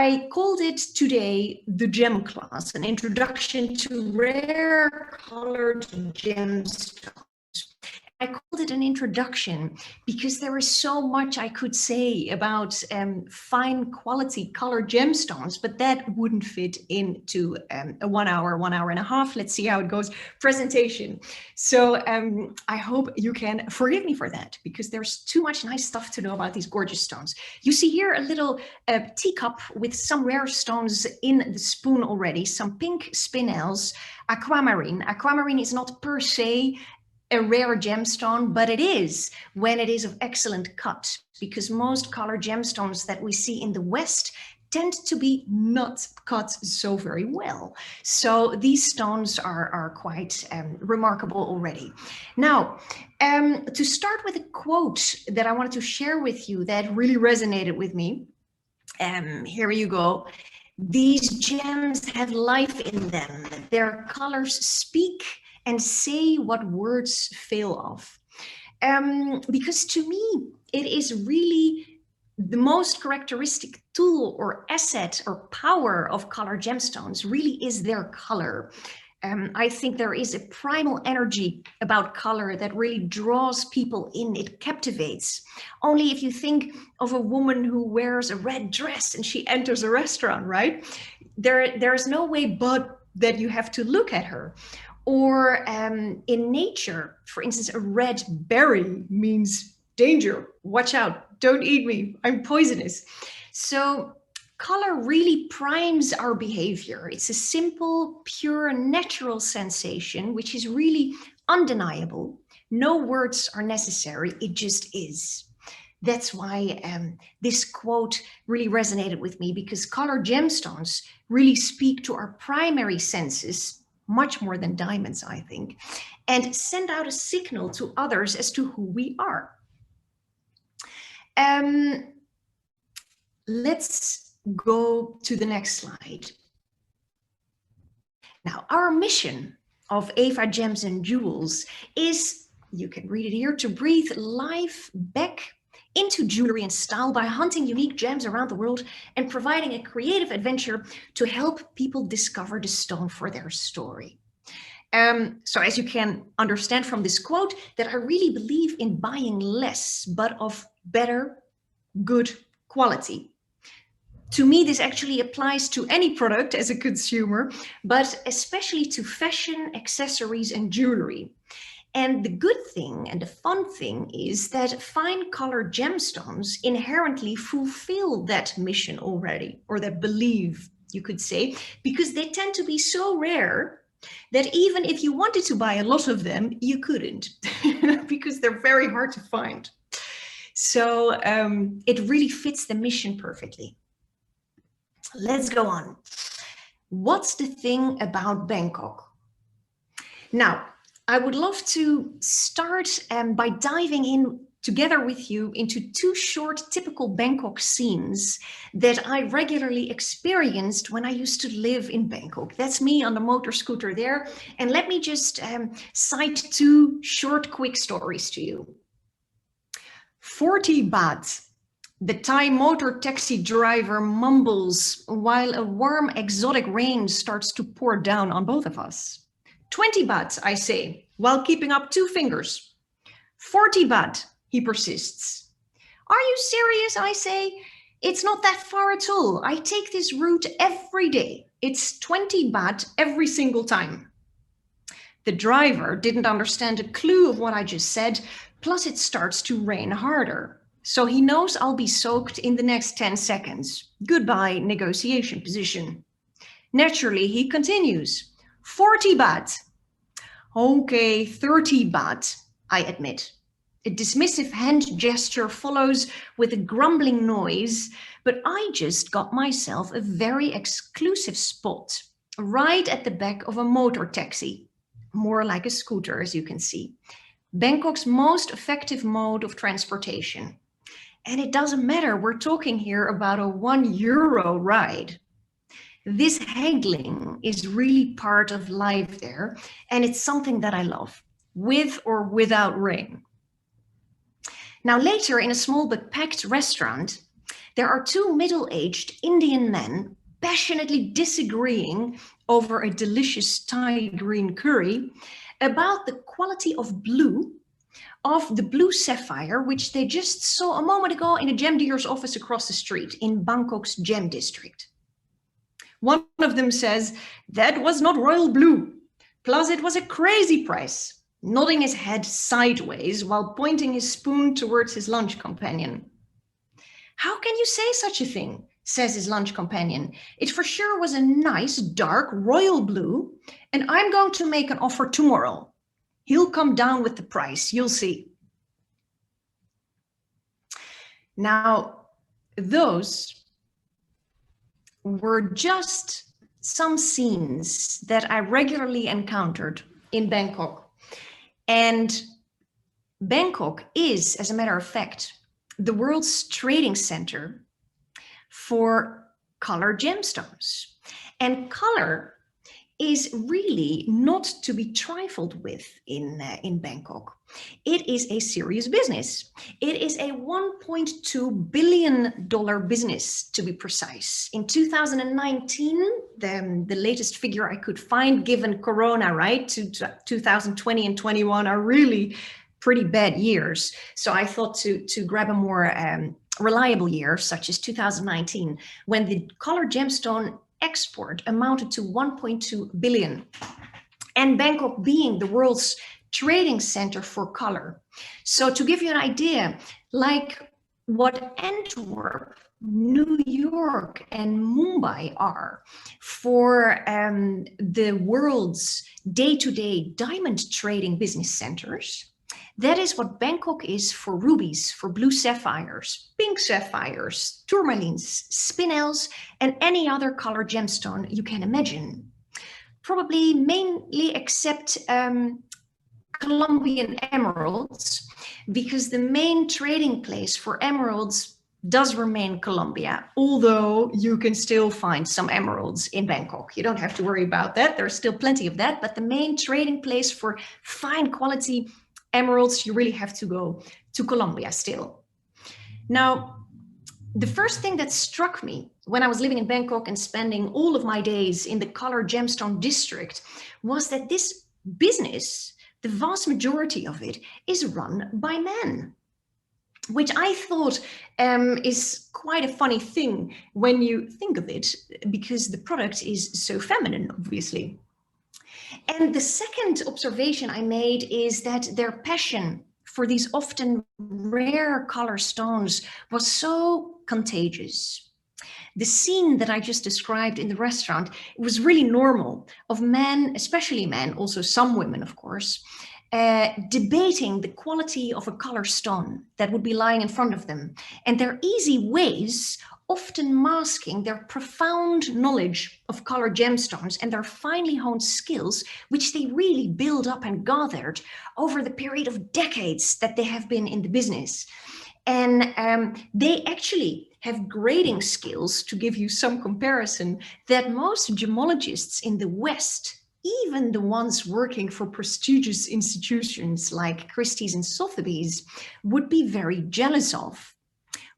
I called it today the gem class, an introduction to rare colored gemstones. I called it an introduction because there is so much I could say about fine quality colored gemstones, but that wouldn't fit into a 1 hour, 1 hour and a half, let's see how it goes, presentation. So I hope you can forgive me for that, because there's too much nice stuff to know about these gorgeous stones. You see here a little teacup with some rare stones in the spoon already, some pink spinels, aquamarine. Aquamarine is not per se a rare gemstone, but it is when it is of excellent cut, because most colored gemstones that we see in the West tend to be not cut so very well. So these stones are quite remarkable already. Now, to start with a quote that I wanted to share with you that really resonated with me. Here you go. These gems have life in them. Their colors speak and say what words fail of. Because to me, it is really the most characteristic tool or asset or power of colored gemstones really is their color. I think there is a primal energy about color that really draws people in, it captivates. Only if you think of a woman who wears a red dress and she enters a restaurant, right? There's no way but that you have to look at her. Or in nature, for instance, a red berry means danger, watch out, don't eat me, I'm poisonous. So color really primes our behavior. It's a simple, pure, natural sensation, which is really undeniable. No words are necessary, it just is. That's why this quote really resonated with me, because colored gemstones really speak to our primary senses, much more than diamonds, I think, and send out a signal to others as to who we are. Let's go to the next slide. Now, our mission of Eva Gems and Jewels is, you can read it here, to breathe life back into jewelry and style by hunting unique gems around the world and providing a creative adventure to help people discover the stone for their story. So as you can understand from this quote, that I really believe in buying less, but of better, good quality. To me, this actually applies to any product as a consumer, but especially to fashion, accessories, and jewelry. And the good thing and the fun thing is that fine colored gemstones inherently fulfill that mission already, or that belief, you could say, because they tend to be so rare that even if you wanted to buy a lot of them, you couldn't, because they're very hard to find. So it really fits the mission perfectly. Let's go on. What's the thing about Bangkok? Now, I would love to start by diving in together with you into two short typical Bangkok scenes that I regularly experienced when I used to live in Bangkok. That's me on the motor scooter there. And let me just cite two short, quick stories to you. 40 baht. The Thai motor taxi driver mumbles while a warm exotic rain starts to pour down on both of us. 20 baht, I say, while keeping up 2 fingers. 40 baht, he persists. Are you serious, I say? It's not that far at all. I take this route every day. It's 20 baht every single time. The driver didn't understand a clue of what I just said, plus it starts to rain harder. So he knows I'll be soaked in the next 10 seconds. Goodbye, negotiation position. Naturally, he continues. 40 baht. Okay, 30 baht, I admit. A dismissive hand gesture follows with a grumbling noise, but I just got myself a very exclusive spot, right at the back of a motor taxi, more like a scooter, as you can see. Bangkok's most effective mode of transportation. And it doesn't matter, we're talking here about a €1 ride. This haggling is really part of life there, and it's something that I love, with or without rain. Now later, in a small but packed restaurant, There are two middle-aged Indian men passionately disagreeing over a delicious Thai green curry about the quality of the blue sapphire, which they just saw a moment ago in a gem dealer's office across the street in Bangkok's gem district. One of them says, that was not royal blue, plus it was a crazy price, nodding his head sideways while pointing his spoon towards his lunch companion. How can you say such a thing? Says his lunch companion. It for sure was a nice, dark, royal blue, and I'm going to make an offer tomorrow. He'll come down with the price, you'll see. Now, those were just some scenes that I regularly encountered in Bangkok. And Bangkok is, as a matter of fact, the world's trading center for color gemstones. And color is really not to be trifled with in Bangkok. It is a serious business. It is a $1.2 billion business, to be precise. In 2019, the latest figure I could find, given Corona, right, 2020 and 21 are really pretty bad years. So I thought to grab a more reliable year, such as 2019, when the color gemstone export amounted to 1.2 billion. And Bangkok being the world's trading center for color. So to give you an idea, like what Antwerp, New York, and Mumbai are for the world's day-to-day diamond trading business centers, that is what Bangkok is for rubies, for blue sapphires, pink sapphires, tourmalines, spinels, and any other color gemstone you can imagine. Probably mainly except Colombian emeralds, because the main trading place for emeralds does remain Colombia, although you can still find some emeralds in Bangkok. You don't have to worry about that. There's still plenty of that, but the main trading place for fine quality emeralds, you really have to go to Colombia still. Now, the first thing that struck me when I was living in Bangkok and spending all of my days in the color gemstone district was that this business, the vast majority of it, is run by men, which I thought is quite a funny thing when you think of it, because the product is so feminine, obviously. And the second observation I made is that their passion for these often rare color stones was so contagious. The scene that I just described in the restaurant was really normal, of men, especially men, also some women, of course, debating the quality of a color stone that would be lying in front of them, and their easy ways often masking their profound knowledge of color gemstones and their finely honed skills, which they really build up and gathered over the period of decades that they have been in the business. And they actually have grading skills, to give you some comparison, that most gemmologists in the West, even the ones working for prestigious institutions like Christie's and Sotheby's, would be very jealous of.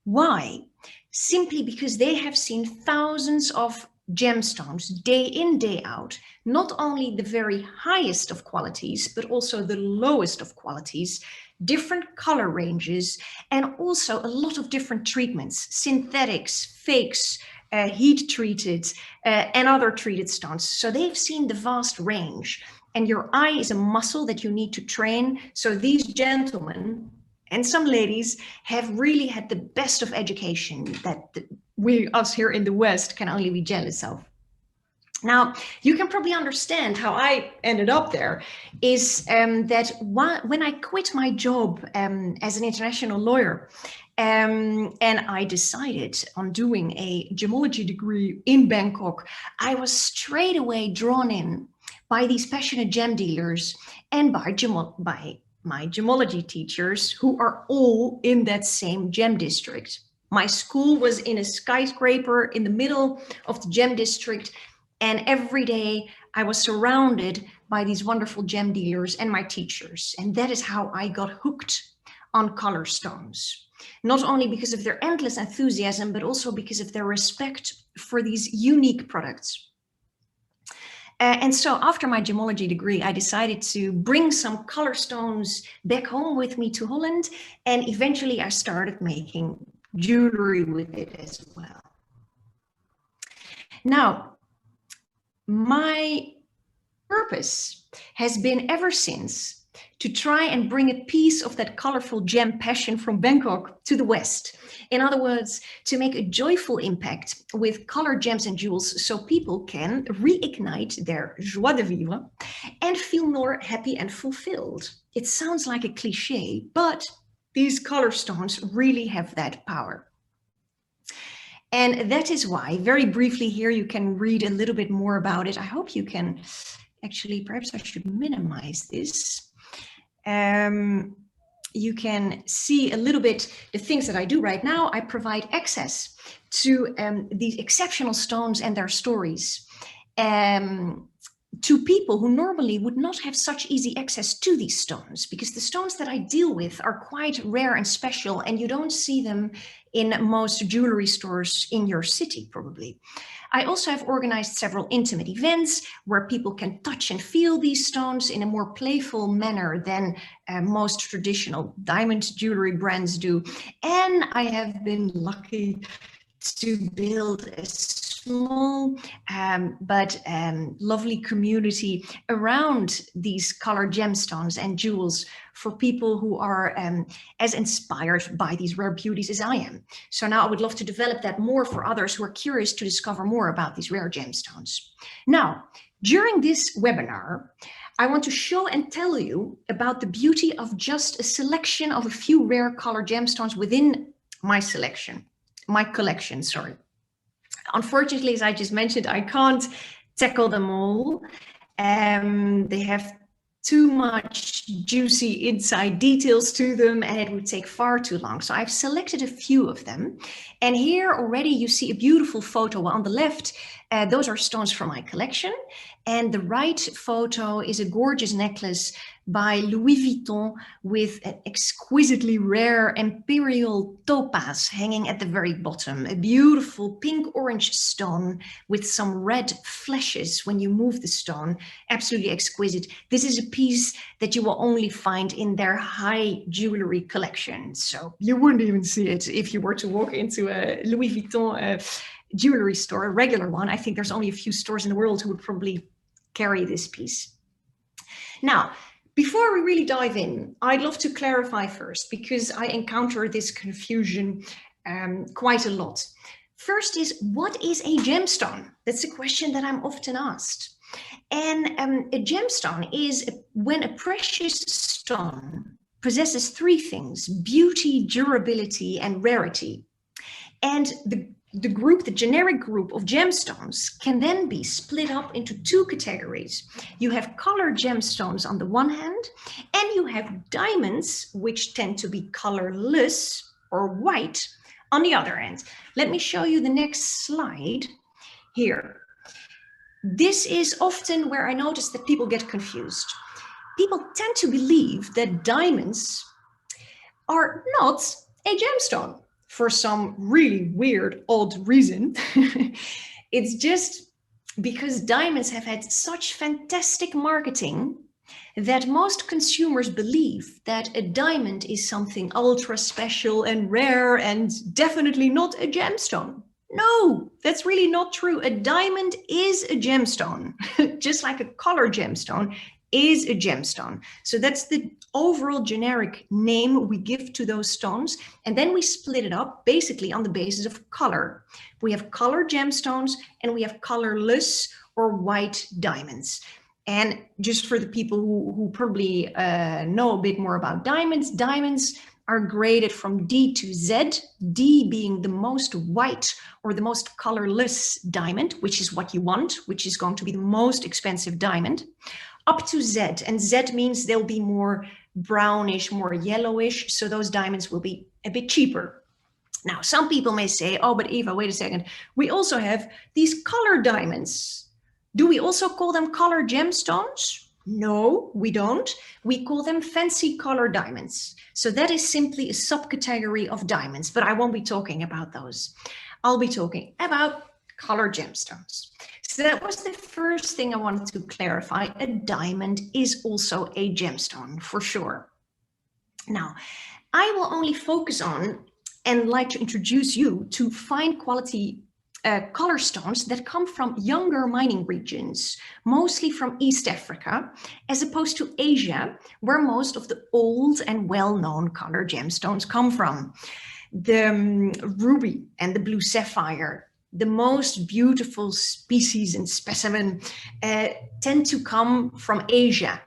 Why? Simply because they have seen thousands of gemstones day in, day out, not only the very highest of qualities, but also the lowest of qualities, different color ranges, and also a lot of different treatments, synthetics, fakes, heat treated, and other treated stones. So they've seen the vast range, and your eye is a muscle that you need to train. So these gentlemen and some ladies have really had the best of education that us here in the West can only be jealous of. Now, you can probably understand how I ended up there is that when I quit my job as an international lawyer, and I decided on doing a gemmology degree in Bangkok, I was straight away drawn in by these passionate gem dealers and by my gemmology teachers, who are all in that same gem district. My school was in a skyscraper in the middle of the gem district, and every day I was surrounded by these wonderful gem dealers and my teachers. And that is how I got hooked on color stones. not only because of their endless enthusiasm, but also because of their respect for these unique products. And so after my gemmology degree, I decided to bring some color stones back home with me to Holland. And eventually I started making jewelry with it as well. Now, my purpose has been ever since to try and bring a piece of that colorful gem passion from Bangkok to the West. In other words, to make a joyful impact with colored gems and jewels so people can reignite their joie de vivre and feel more happy and fulfilled. It sounds like a cliche, but these color stones really have that power. And that is why, very briefly here, you can read a little bit more about it. I hope you can, actually, perhaps I should minimize this. You can see a little bit the things that I do right now. I provide access to these exceptional stones and their stories to people who normally would not have such easy access to these stones, because the stones that I deal with are quite rare and special, and you don't see them in most jewelry stores in your city, probably. I also have organized several intimate events where people can touch and feel these stones in a more playful manner than most traditional diamond jewelry brands do. And I have been lucky to build a small but lovely community around these colored gemstones and jewels for people who are as inspired by these rare beauties as I am. So now I would love to develop that more for others who are curious to discover more about these rare gemstones. Now, during this webinar, I want to show and tell you about the beauty of just a selection of a few rare colored gemstones within my collection, sorry. Unfortunately, as I just mentioned, I can't tackle them all. They have too much juicy inside details to them, and it would take far too long. So I've selected a few of them. And here already you see a beautiful photo. On the left, those are stones from my collection. And the right photo is a gorgeous necklace by Louis Vuitton with an exquisitely rare imperial topaz hanging at the very bottom. A beautiful pink-orange stone with some red flashes when you move the stone. Absolutely exquisite. This is a piece that you will only find in their high jewelry collection. So you wouldn't even see it if you were to walk into a Louis Vuitton jewelry store, a regular one. I think there's only a few stores in the world who would probably carry this piece. Now, before we really dive in, I'd love to clarify first, because I encounter this confusion quite a lot. First is, what is a gemstone? That's a question that I'm often asked. And a gemstone is when a precious stone possesses three things: beauty, durability, and rarity. And the generic group of gemstones can then be split up into two categories. You have colored gemstones on the one hand, and you have diamonds, which tend to be colorless or white, on the other hand. Let me show you the next slide here. This is often where I notice that people get confused. People tend to believe that diamonds are not a gemstone. For some really weird, odd reason. It's just because diamonds have had such fantastic marketing that most consumers believe that a diamond is something ultra special and rare and definitely not a gemstone. No, that's really not true. A diamond is a gemstone, just like a colored gemstone is a gemstone. So that's the overall generic name we give to those stones. And then we split it up basically on the basis of color. We have colored gemstones and we have colorless or white diamonds. And just for the people who probably know a bit more about diamonds, diamonds are graded from D to Z, D being the most white or the most colorless diamond, which is what you want, which is going to be the most expensive diamond, up to Z, and Z means they'll be more brownish, more yellowish, so those diamonds will be a bit cheaper. Now, some people may say, oh, but Eva, wait a second, we also have these colored diamonds. Do we also call them colored gemstones? No, we don't. We call them fancy color diamonds. So that is simply a subcategory of diamonds, but I won't be talking about those. I'll be talking about color gemstones. So that was the first thing I wanted to clarify. A diamond is also a gemstone for sure. Now, I will only focus on and like to introduce you to fine quality color stones that come from younger mining regions, mostly from East Africa, as opposed to Asia, where most of the old and well-known color gemstones come from. The ruby and the blue sapphire, the most beautiful species and specimen, tend to come from Asia,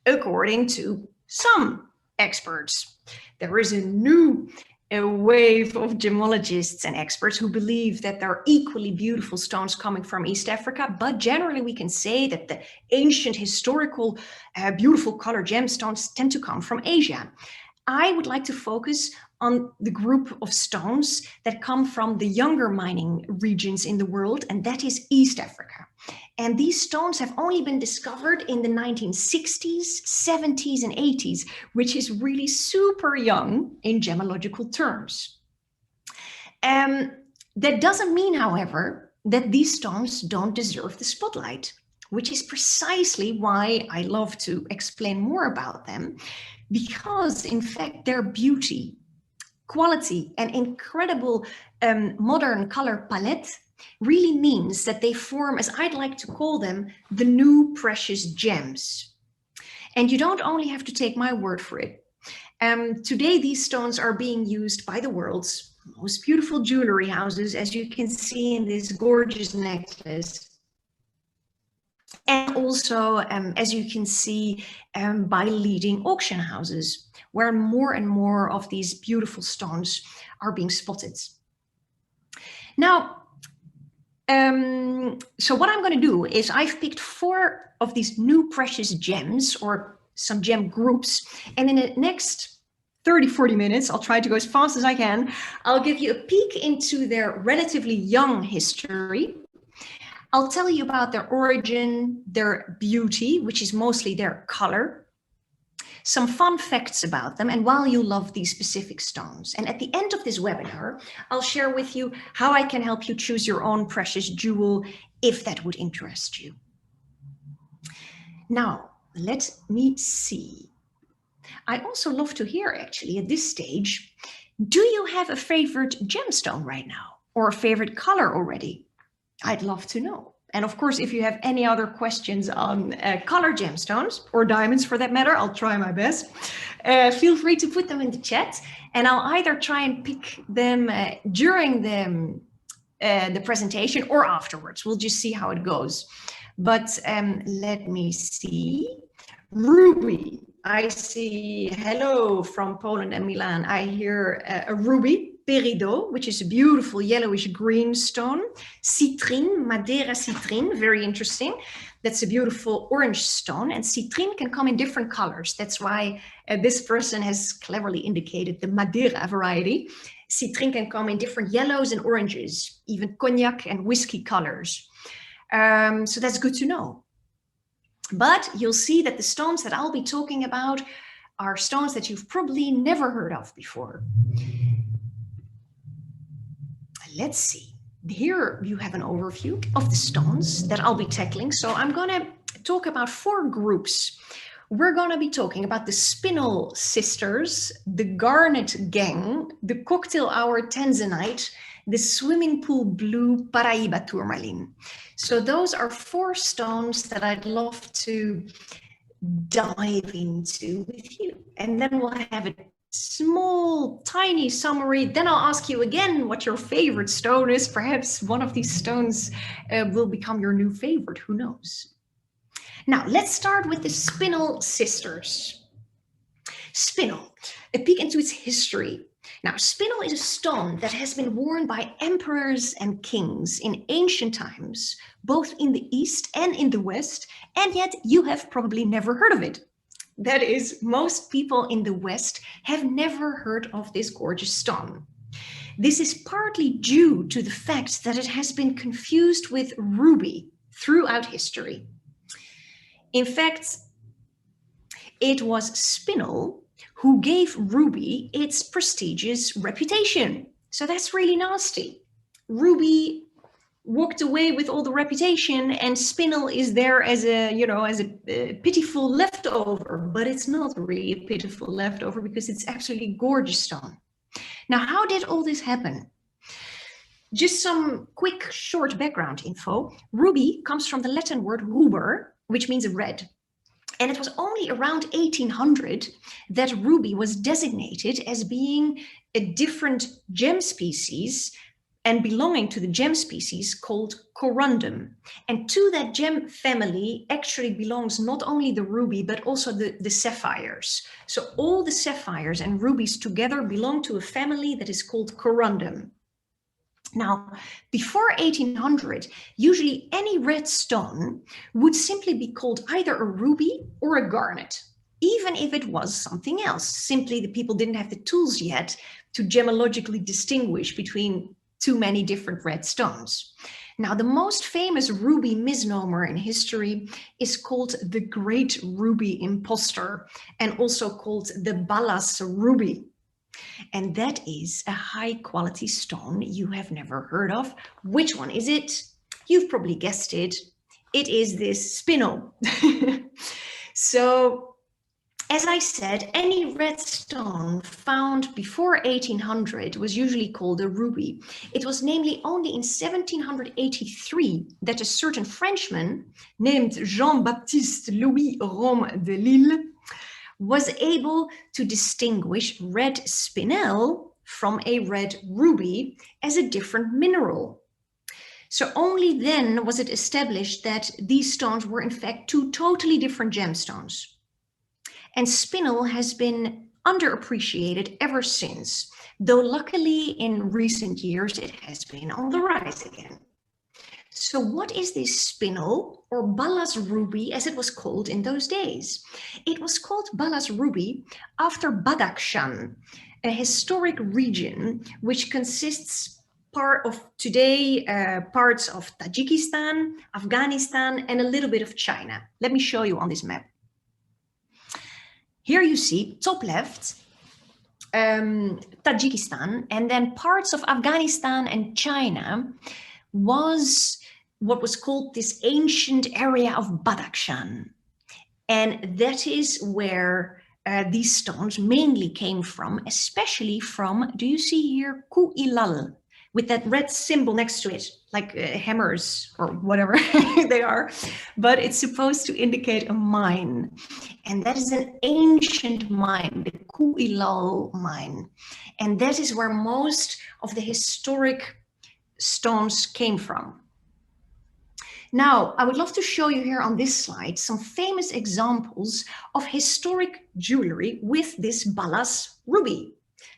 according to some experts. There is a new wave of gemmologists and experts who believe that there are equally beautiful stones coming from East Africa, but generally we can say that the ancient historical beautiful color gemstones tend to come from Asia. I would like to focus on the group of stones that come from the younger mining regions in the world, and that is East Africa. And these stones have only been discovered in the 1960s, 70s, and 80s, which is really super young in gemmological terms. That doesn't mean, however, that these stones don't deserve the spotlight, which is precisely why I love to explain more about them, because in fact their beauty, quality, and incredible modern color palette really means that they form, as I'd like to call them, the new precious gems. And you don't only have to take my word for it. Today, these stones are being used by the world's most beautiful jewelry houses, as you can see in this gorgeous necklace. And also, as you can see, by leading auction houses, where more and more of these beautiful stones are being spotted. Now, so what I'm going to do is I've picked 4 of these new precious gems, or some gem groups, and in the next 30-40 minutes, I'll try to go as fast as I can, I'll give you a peek into their relatively young history. I'll tell you about their origin, their beauty, which is mostly their color, some fun facts about them, and why you love these specific stones. And at the end of this webinar, I'll share with you how I can help you choose your own precious jewel, if that would interest you. Now, let me see. I also love to hear, actually, at this stage, do you have a favorite gemstone right now, or a favorite color already? I'd love to know. And of course, if you have any other questions on color gemstones, or diamonds for that matter, I'll try my best. Feel free to put them in the chat, and I'll either try and pick them during the presentation or afterwards. We'll just see how it goes. But let me see. Ruby, I see hello from Poland and Milan. I hear a ruby. Peridot, which is a beautiful yellowish green stone. Citrine, Madeira citrine, very interesting. That's a beautiful orange stone, and citrine can come in different colors. That's why this person has cleverly indicated the Madeira variety. Citrine can come in different yellows and oranges, even cognac and whiskey colors. So that's good to know. But you'll see that the stones that I'll be talking about are stones that you've probably never heard of before. Let's see. Here you have an overview of the stones that I'll be tackling. So I'm going to talk about 4 groups. We're going to be talking about the Spinel sisters, the Garnet gang, the cocktail hour Tanzanite, the swimming pool blue Paraiba Tourmaline. So those are 4 stones that I'd love to dive into with you. And then we'll have a small, tiny summary. Then I'll ask you again what your favorite stone is. Perhaps one of these stones will become your new favorite. Who knows? Now, let's start with the Spinel sisters. Spinel, a peek into its history. Now, spinel is a stone that has been worn by emperors and kings in ancient times, both in the East and in the West, and yet you have probably never heard of it. That is, most people in the West have never heard of this gorgeous stone. This is partly due to the fact that it has been confused with ruby throughout history. In fact, It was Spinel who gave ruby its prestigious reputation. So that's really nasty. Ruby walked away with all the reputation, and Spinel is there as a, you know, as a pitiful leftover, but it's not really a pitiful leftover because it's absolutely gorgeous stone. Now, how did all this happen? Just some quick short background info. Ruby comes from the Latin word ruber, which means red. And it was only around 1800 that ruby was designated as being a different gem species and belonging to the gem species called corundum. And to that gem family actually belongs not only the ruby, but also the sapphires. So all the sapphires and rubies together belong to a family that is called corundum. Now, before 1800, usually any red stone would simply be called either a ruby or a garnet, even if it was something else. Simply the people didn't have the tools yet to gemmologically distinguish between too many different red stones. Now, the most famous ruby misnomer in history is called the Great Ruby Imposter, and also called the Balas Ruby. And that is a high quality stone you have never heard of. Which one is it? You've probably guessed it. It is this Spinel. So, as I said, any red stone found before 1800 was usually called a ruby. It was namely only in 1783 that a certain Frenchman named Jean-Baptiste Louis Rome de Lille was able to distinguish red spinel from a red ruby as a different mineral. So only then was it established that these stones were in fact two totally different gemstones. And Spinel has been underappreciated ever since, though luckily in recent years it has been on the rise again. So what is this Spinel, or Balas Ruby as it was called in those days? It was called Balas Ruby after Badakhshan, a historic region which consists part of today parts of Tajikistan, Afghanistan, and a little bit of China. Let me show you on this map. Here you see, top left, Tajikistan, and then parts of Afghanistan and China was what was called this ancient area of Badakhshan. And that is where these stones mainly came from, especially from, do you see here, Kuilal, with that red symbol next to it, like hammers or whatever they are, but it's supposed to indicate a mine. And that is an ancient mine, the Kuilal mine. And that is where most of the historic stones came from. Now, I would love to show you here on this slide some famous examples of historic jewelry with this Balas ruby.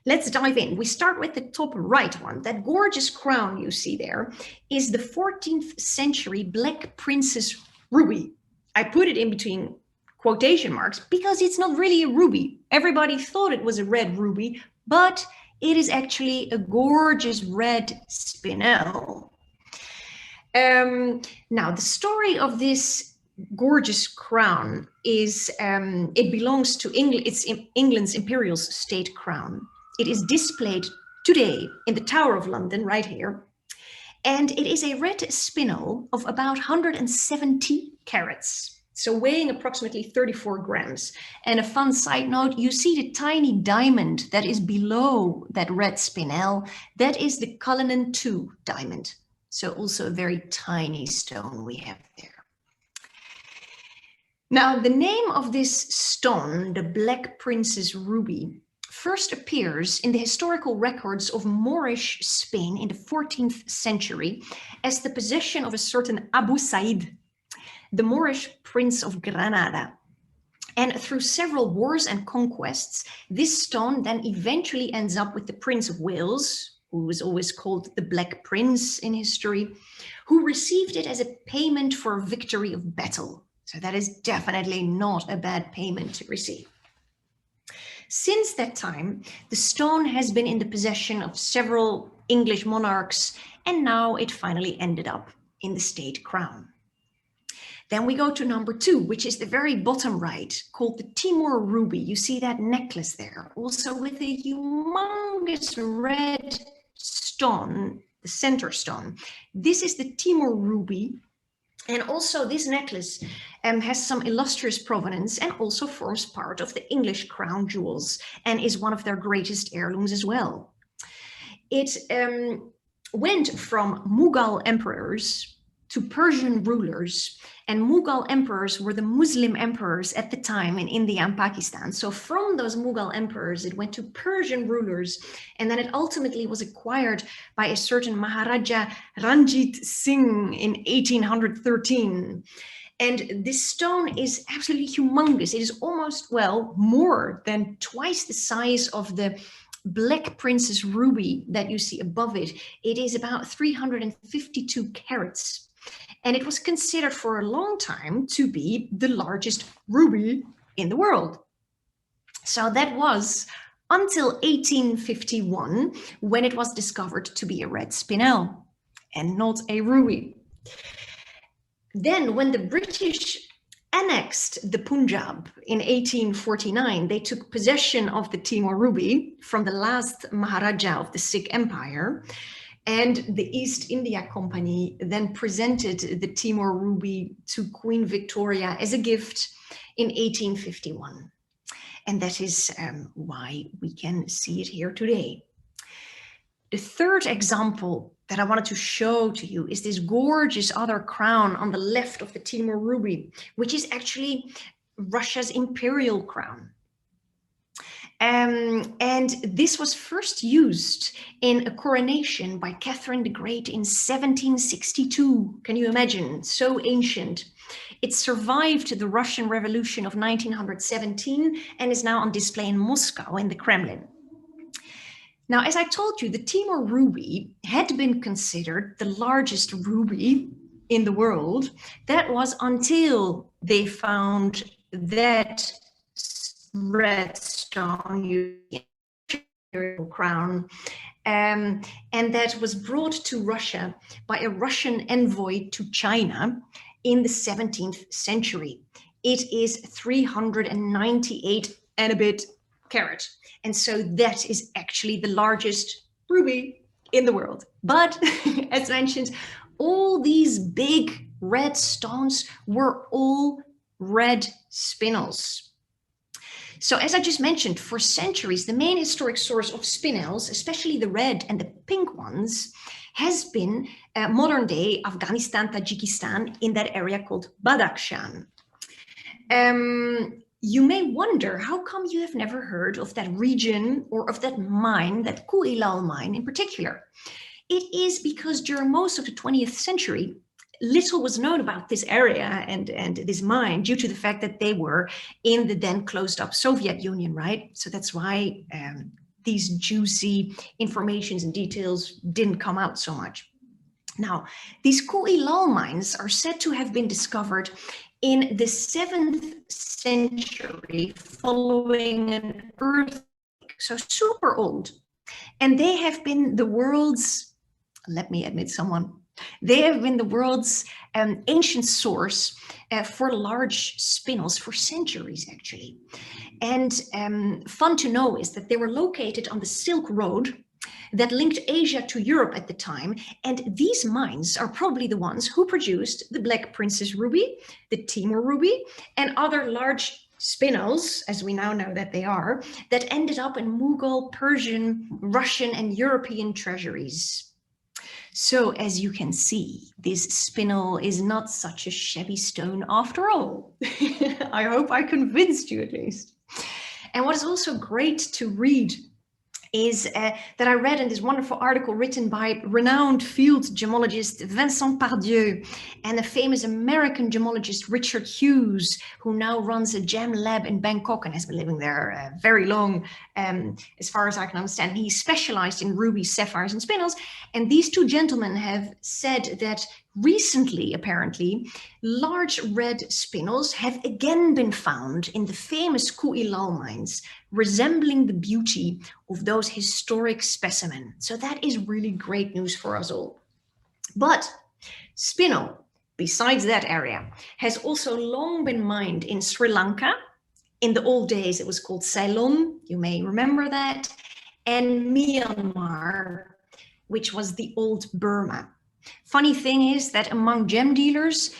Let's dive in. We start with the top right one. That gorgeous crown you see there is the 14th century Black Princess ruby. I put it in between quotation marks because it's not really a ruby. Everybody thought it was a red ruby, but it is actually a gorgeous red spinel. Now, the story of this gorgeous crown is it belongs to England. It's England's imperial state crown. It is displayed today in the Tower of London, right here. And it is a red spinel of about 170 carats. So weighing approximately 34 grams. And a fun side note, you see the tiny diamond that is below that red spinel. That is the Cullinan II diamond. So also a very tiny stone we have there. Now, the name of this stone, the Black Princess Ruby, first appears in the historical records of Moorish Spain in the 14th century as the possession of a certain Abu Said, the Moorish Prince of Granada. And through several wars and conquests, this stone then eventually ends up with the Prince of Wales, who was always called the Black Prince in history, who received it as a payment for victory of battle. So that is definitely not a bad payment to receive. Since that time, the stone has been in the possession of several English monarchs, and now it finally ended up in the state crown. Then we go to number 2, which is the very bottom right, called the Timor Ruby. You see that necklace there, also with a humongous red stone, the center stone. This is the Timor Ruby. And also this necklace has some illustrious provenance and also forms part of the English crown jewels and is one of their greatest heirlooms as well. It went from Mughal emperors to Persian rulers, and Mughal emperors were the Muslim emperors at the time in India and Pakistan. So from those Mughal emperors, it went to Persian rulers, and then it ultimately was acquired by a certain Maharaja Ranjit Singh in 1813. And this stone is absolutely humongous. It is almost, well, more than twice the size of the Black Princess Ruby that you see above it. It is about 352 carats. And it was considered for a long time to be the largest ruby in the world. So that was until 1851, when it was discovered to be a red spinel and not a ruby. Then when the British annexed the Punjab in 1849, they took possession of the Timor Ruby from the last Maharaja of the Sikh Empire. And the East India Company then presented the Timor Ruby to Queen Victoria as a gift in 1851. And that is why we can see it here today. The third example that I wanted to show to you is this gorgeous other crown on the left of the Timor Ruby, which is actually Russia's imperial crown. And this was first used in a coronation by Catherine the Great in 1762. Can you imagine? So ancient. It survived the Russian Revolution of 1917 and is now on display in Moscow in the Kremlin. Now, as I told you, the Timor Ruby had been considered the largest ruby in the world. That was until they found that red stone using imperial crown, and that was brought to Russia by a Russian envoy to China in the 17th century. It is 398 and a bit carat, and so that is actually the largest ruby in the world. But as mentioned, all these big red stones were all red spinels. So as I just mentioned, for centuries, the main historic source of spinels, especially the red and the pink ones, has been modern day Afghanistan, Tajikistan, in that area called Badakhshan. You may wonder, how come you have never heard of that region or of that mine, that Kuilal mine in particular? It is because during most of the 20th century, little was known about this area and this mine due to the fact that they were in the then closed up Soviet Union, right? So that's why these juicy informations and details didn't come out so much. Now, these Kuilal mines are said to have been discovered in the 7th century following an earthquake, so super old. And they have been the world's, let me admit someone, they have been the world's ancient source for large spinels for centuries, actually. And fun to know is that they were located on the Silk Road that linked Asia to Europe at the time. And these mines are probably the ones who produced the Black Princess Ruby, the Timor Ruby, and other large spinels, as we now know that they are, that ended up in Mughal, Persian, Russian, and European treasuries. So as you can see, this spinel is not such a shabby stone after all. I hope I convinced you at least. And what is also great to read is that I read in this wonderful article written by renowned field gemmologist Vincent Pardieu and a famous American gemmologist Richard Hughes, who now runs a gem lab in Bangkok and has been living there very long, as far as I can understand. He specialized in rubies, sapphires, and spinels. And these two gentlemen have said that recently, apparently, large red spinels have again been found in the famous Kuilal mines, resembling the beauty of those historic specimens. So that is really great news for us all. But spinel, besides that area, has also long been mined in Sri Lanka. In the old days, it was called Ceylon, you may remember that, and Myanmar, which was the old Burma. Funny thing is that among gem dealers,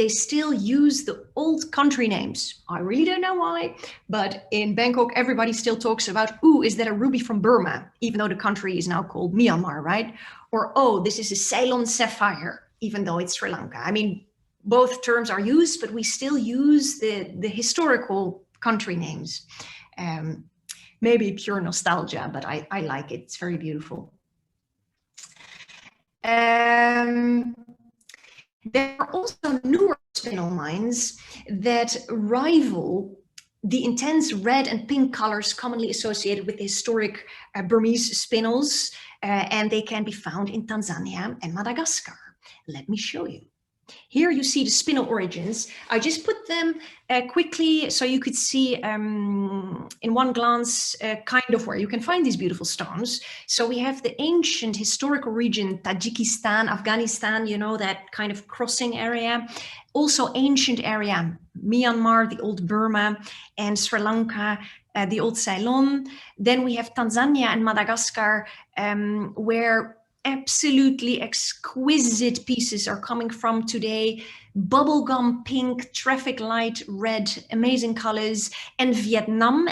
they still use the old country names. I really don't know why, but in Bangkok, everybody still talks about, ooh, is that a ruby from Burma? Even though the country is now called Myanmar, right? Or, oh, this is a Ceylon sapphire, even though it's Sri Lanka. I mean, both terms are used, but we still use the historical country names. Maybe pure nostalgia, but I like it. It's very beautiful. There are also newer spinel mines that rival the intense red and pink colors commonly associated with the historic Burmese spinels, and they can be found in Tanzania and Madagascar. Let me show you. Here you see the spinel origins. I just put them quickly so you could see in one glance kind of where you can find these beautiful stones. So we have the ancient historical region, Tajikistan, Afghanistan, you know, that kind of crossing area. Also ancient area, Myanmar, the old Burma, and Sri Lanka, the old Ceylon. Then we have Tanzania and Madagascar, where absolutely exquisite pieces are coming from today. Bubblegum pink, traffic light red, amazing colors. And Vietnam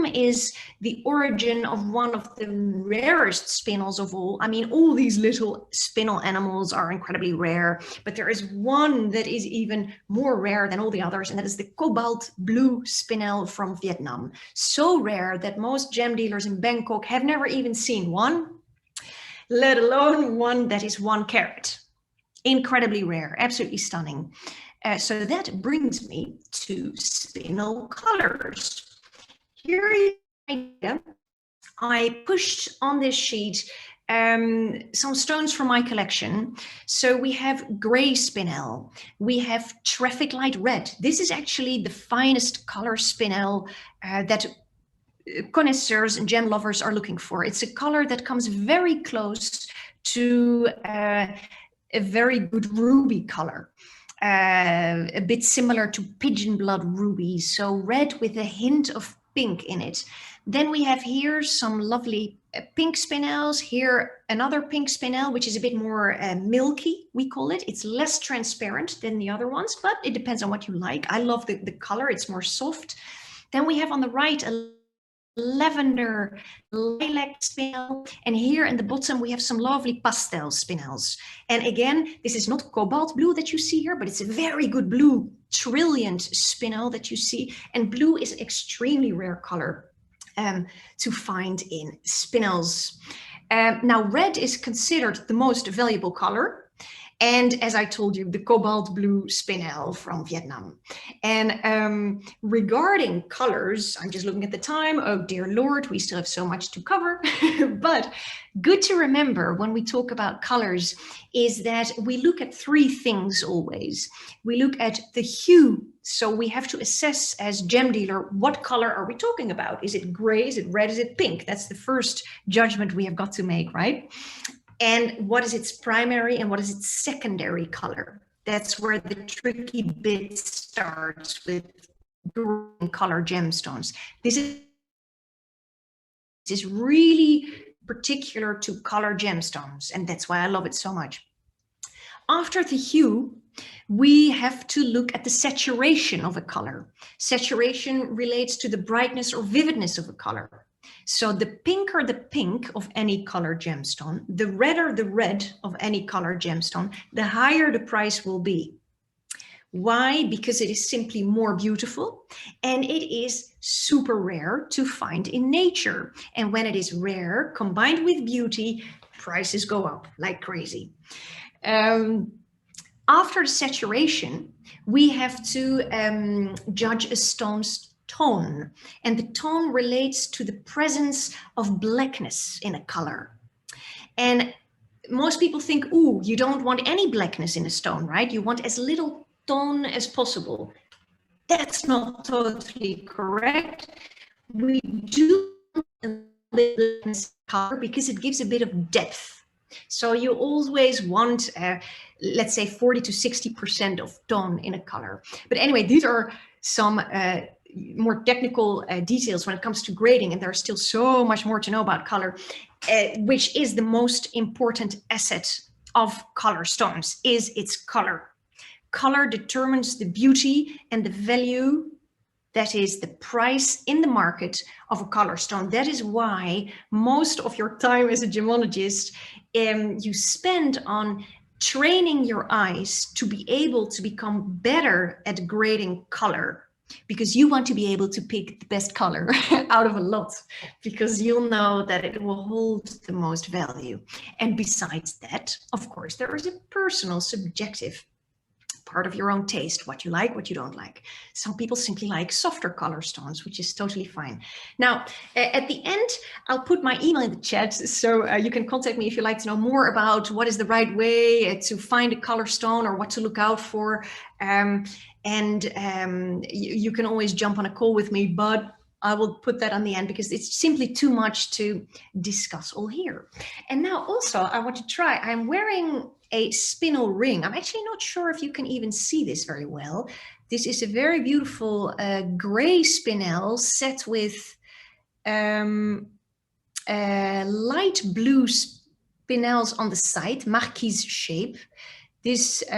is the origin of one of the rarest spinels of all. I mean, all these little spinel animals are incredibly rare, but there is one that is even more rare than all the others, and that is the Cobalt blue spinel from Vietnam. So rare that most gem dealers in Bangkok have never even seen one, let alone one that is 1 carat. Incredibly rare, absolutely stunning. So that brings me to Spinal Colors. Here is the idea. I pushed on this sheet some stones from my collection. So we have gray spinel, we have traffic light red. This is actually the finest color spinel that connoisseurs and gem lovers are looking for. It's a color that comes very close to a very good ruby color, a bit similar to pigeon blood ruby, so red with a hint of pink in it. Then we have here some lovely pink spinels, here another pink spinel, which is a bit more milky, we call it. It's less transparent than the other ones, but it depends on what you like. I love the color, it's more soft. Then we have on the right a lavender lilac spinel, and here in the bottom we have some lovely pastel spinels. And again, this is not cobalt blue that you see here, but it's a very good blue, trilliant spinel that you see, and blue is an extremely rare color to find in spinels. Now red is considered the most valuable color, and as I told you, the cobalt blue spinel from Vietnam. And regarding colors, I'm just looking at the time. Oh dear Lord, we still have so much to cover. But good to remember when we talk about colors is that we look at 3 things always. We look at the hue. So we have to assess as gem dealer, what color are we talking about? Is it gray? Is it red? Is it pink? That's the first judgment we have got to make, right? And what is its primary and what is its secondary color? That's where the tricky bit starts with green color gemstones. This is really particular to color gemstones, and that's why I love it so much. After the hue, we have to look at the saturation of a color. Saturation relates to the brightness or vividness of a color. So the pinker the pink of any color gemstone, the redder the red of any color gemstone, the higher the price will be. Why? Because it is simply more beautiful, and it is super rare to find in nature. And when it is rare, combined with beauty, prices go up like crazy. After the saturation, we have to judge a stone's tone, and the tone relates to the presence of blackness in a color. And most people think, ooh, you don't want any blackness in a stone, right? You want as little tone as possible. That's not totally correct. We do want a little blackness in color because it gives a bit of depth. So you always want let's say 40 to 60% of tone in a color. But anyway, these are some more technical details when it comes to grading, and there's still so much more to know about color, which is the most important asset of color stones, is its color. Color determines the beauty and the value, that is the price in the market of a color stone. That is why most of your time as a gemologist you spend on training your eyes to be able to become better at grading color, because you want to be able to pick the best color out of a lot, because you'll know that it will hold the most value. And besides that, of course, there is a personal, subjective part of your own taste, what you like, what you don't like. Some people simply like softer color stones, which is totally fine. Now, at the end, I'll put my email in the chat, so you can contact me if you'd like to know more about what is the right way to find a color stone or what to look out for. You can always jump on a call with me, but I will put that on the end because it's simply too much to discuss all here. And now also I want to try, I'm wearing a spinel ring. I'm actually not sure if you can even see this very well. This is a very beautiful gray spinel set with light blue spinels on the side, marquise shape. This is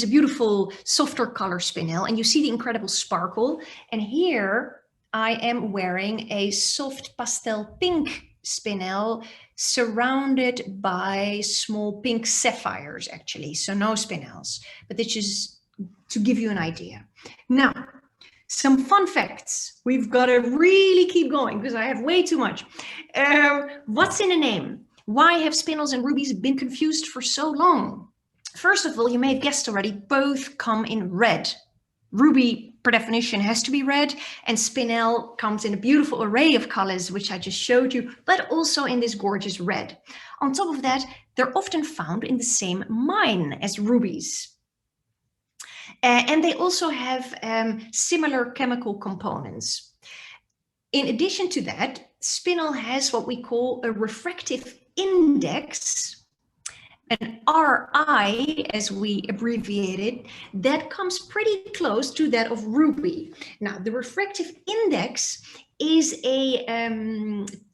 a beautiful softer color spinel, and you see the incredible sparkle. And here I am wearing a soft pastel pink spinel surrounded by small pink sapphires, actually, so no spinels, but this is to give you an idea. Now, some fun facts. We've got to really keep going because I have way too much. What's in a name? Why have spinels and rubies been confused for so long? First of all, you may have guessed already, both come in red. Ruby, per definition, has to be red, and spinel comes in a beautiful array of colors, which I just showed you, but also in this gorgeous red. On top of that, they're often found in the same mine as rubies. And they also have similar chemical components. In addition to that, spinel has what we call a refractive index, an RI, as we abbreviate it, that comes pretty close to that of ruby. Now, the refractive index is a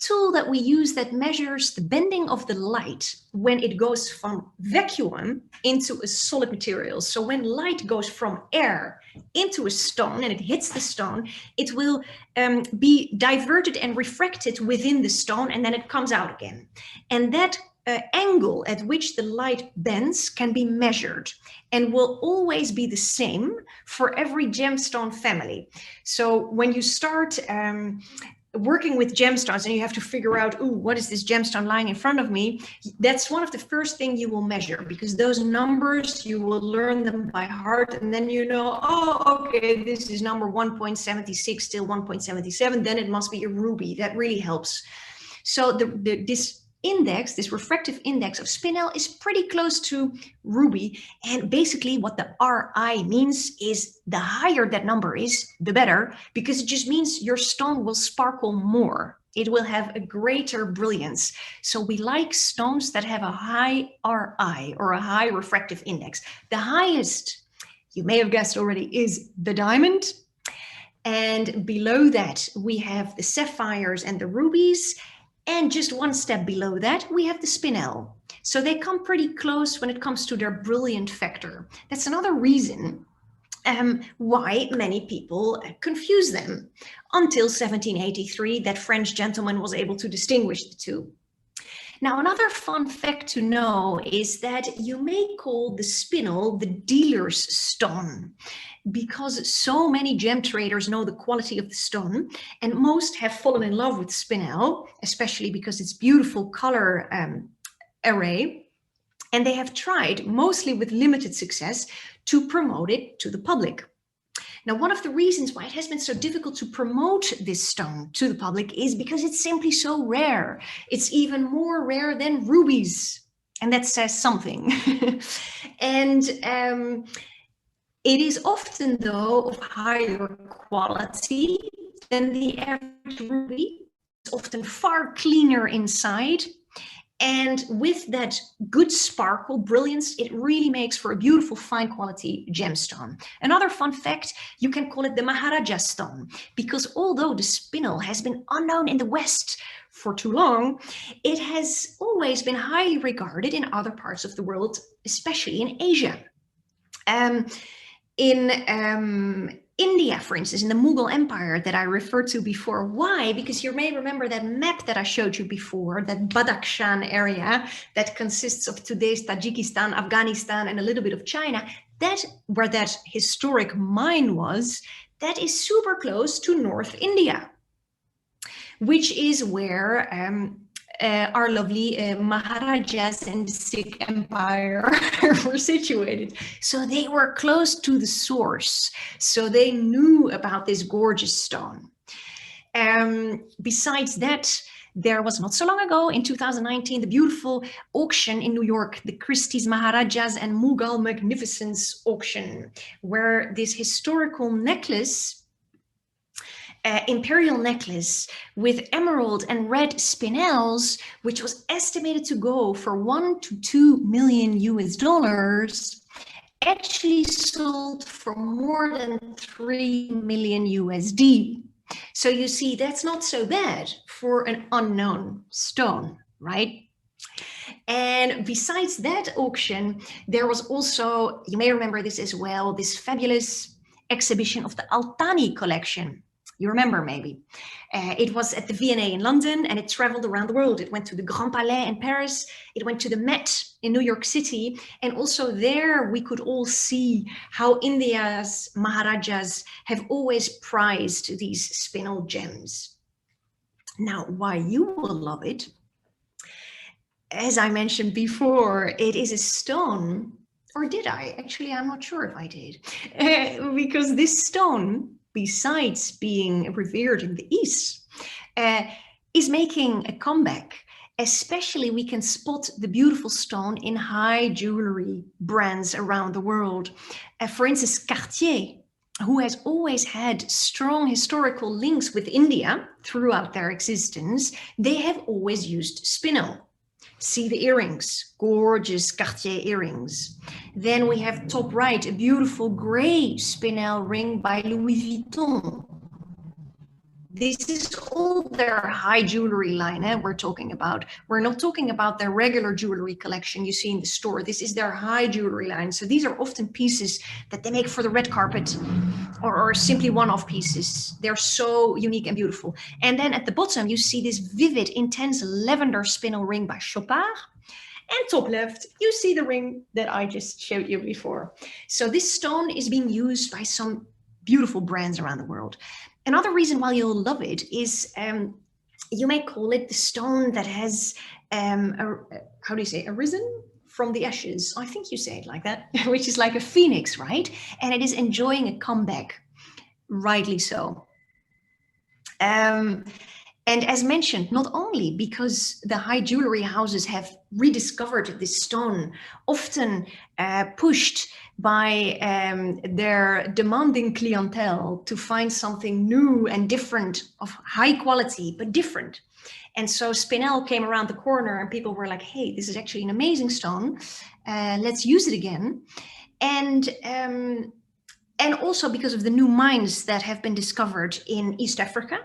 tool that we use that measures the bending of the light when it goes from vacuum into a solid material. So when light goes from air into a stone and it hits the stone, it will be diverted and refracted within the stone, and then it comes out again. And that angle at which the light bends can be measured and will always be the same for every gemstone family. So when you start working with gemstones and you have to figure out, ooh, what is this gemstone lying in front of me? That's one of the first things you will measure, because those numbers, you will learn them by heart, and then you know, oh, okay, this is number 1.76 till 1.77, then it must be a ruby. That really helps. So this index, this refractive index of spinel, is pretty close to ruby. And basically what the RI means is the higher that number is, the better, because it just means your stone will sparkle more. It will have a greater brilliance. So we like stones that have a high RI, or a high refractive index. The highest, you may have guessed already, is the diamond. And below that, we have the sapphires and the rubies. And just one step below that, we have the spinel. So they come pretty close when it comes to their brilliant factor. That's another reason why many people confuse them. Until 1783, that French gentleman was able to distinguish the two. Now, another fun fact to know is that you may call the spinel the dealer's stone, because so many gem traders know the quality of the stone, and most have fallen in love with spinel, especially because it's beautiful color array, and they have tried, mostly with limited success, to promote it to the public. Now, one of the reasons why it has been so difficult to promote this stone to the public is because it's simply so rare. It's even more rare than rubies, and that says something. And it is often, though, of higher quality than the average ruby. It's often far cleaner inside, And with that good sparkle, brilliance, it really makes for a beautiful, fine quality gemstone. Another fun fact, you can call it the Maharaja Stone, because although the spinel has been unknown in the West for too long, it has always been highly regarded in other parts of the world, especially in Asia. In India, for instance, in the Mughal Empire that I referred to before. Why? Because you may remember that map that I showed you before, that Badakhshan area that consists of today's Tajikistan, Afghanistan, and a little bit of China. That, where that historic mine was, that is super close to North India, which is where our lovely Maharajas and the Sikh Empire were situated. So they were close to the source. So they knew about this gorgeous stone. Besides that, there was not so long ago, in 2019, the beautiful auction in New York, the Christie's Maharajas and Mughal Magnificence auction, where this historical necklace, imperial necklace with emerald and red spinels, which was estimated to go for $1 to $2 million US, actually sold for more than 3 million USD. So you see, that's not so bad for an unknown stone, right? And besides that auction, there was also, you may remember this as well, this fabulous exhibition of the Altani collection. You remember maybe. It was at the V&A in London, and it traveled around the world. It went to the Grand Palais in Paris. It went to the Met in New York City. And also there we could all see how India's Maharajas have always prized these spinel gems. Now, why you will love it, as I mentioned before, it is a stone, or did I? Actually, I'm not sure if I did. Because this stone, besides being revered in the East, is making a comeback. Especially we can spot the beautiful stone in high jewelry brands around the world. For instance, Cartier, who has always had strong historical links with India throughout their existence, they have always used spinel. See the earrings, gorgeous Cartier earrings. Then we have top right, a beautiful gray spinel ring by Louis Vuitton. This is all their high jewelry line we're talking about. We're not talking about their regular jewelry collection you see in the store. This is their high jewelry line. So these are often pieces that they make for the red carpet or simply one-off pieces. They're so unique and beautiful. And then at the bottom, you see this vivid, intense lavender spinel ring by Chopard. And top left, you see the ring that I just showed you before. So this stone is being used by some beautiful brands around the world. Another reason why you'll love it is, you may call it the stone that has, how do you say, arisen from the ashes. I think you say it like that, which is like a phoenix, right? And it is enjoying a comeback, rightly so. And as mentioned, not only because the high jewelry houses have rediscovered this stone, often pushed by their demanding clientele to find something new and different, of high quality, but different. And so Spinel came around the corner and people were like, hey, this is actually an amazing stone. Let's use it again. And also because of the new mines that have been discovered in East Africa.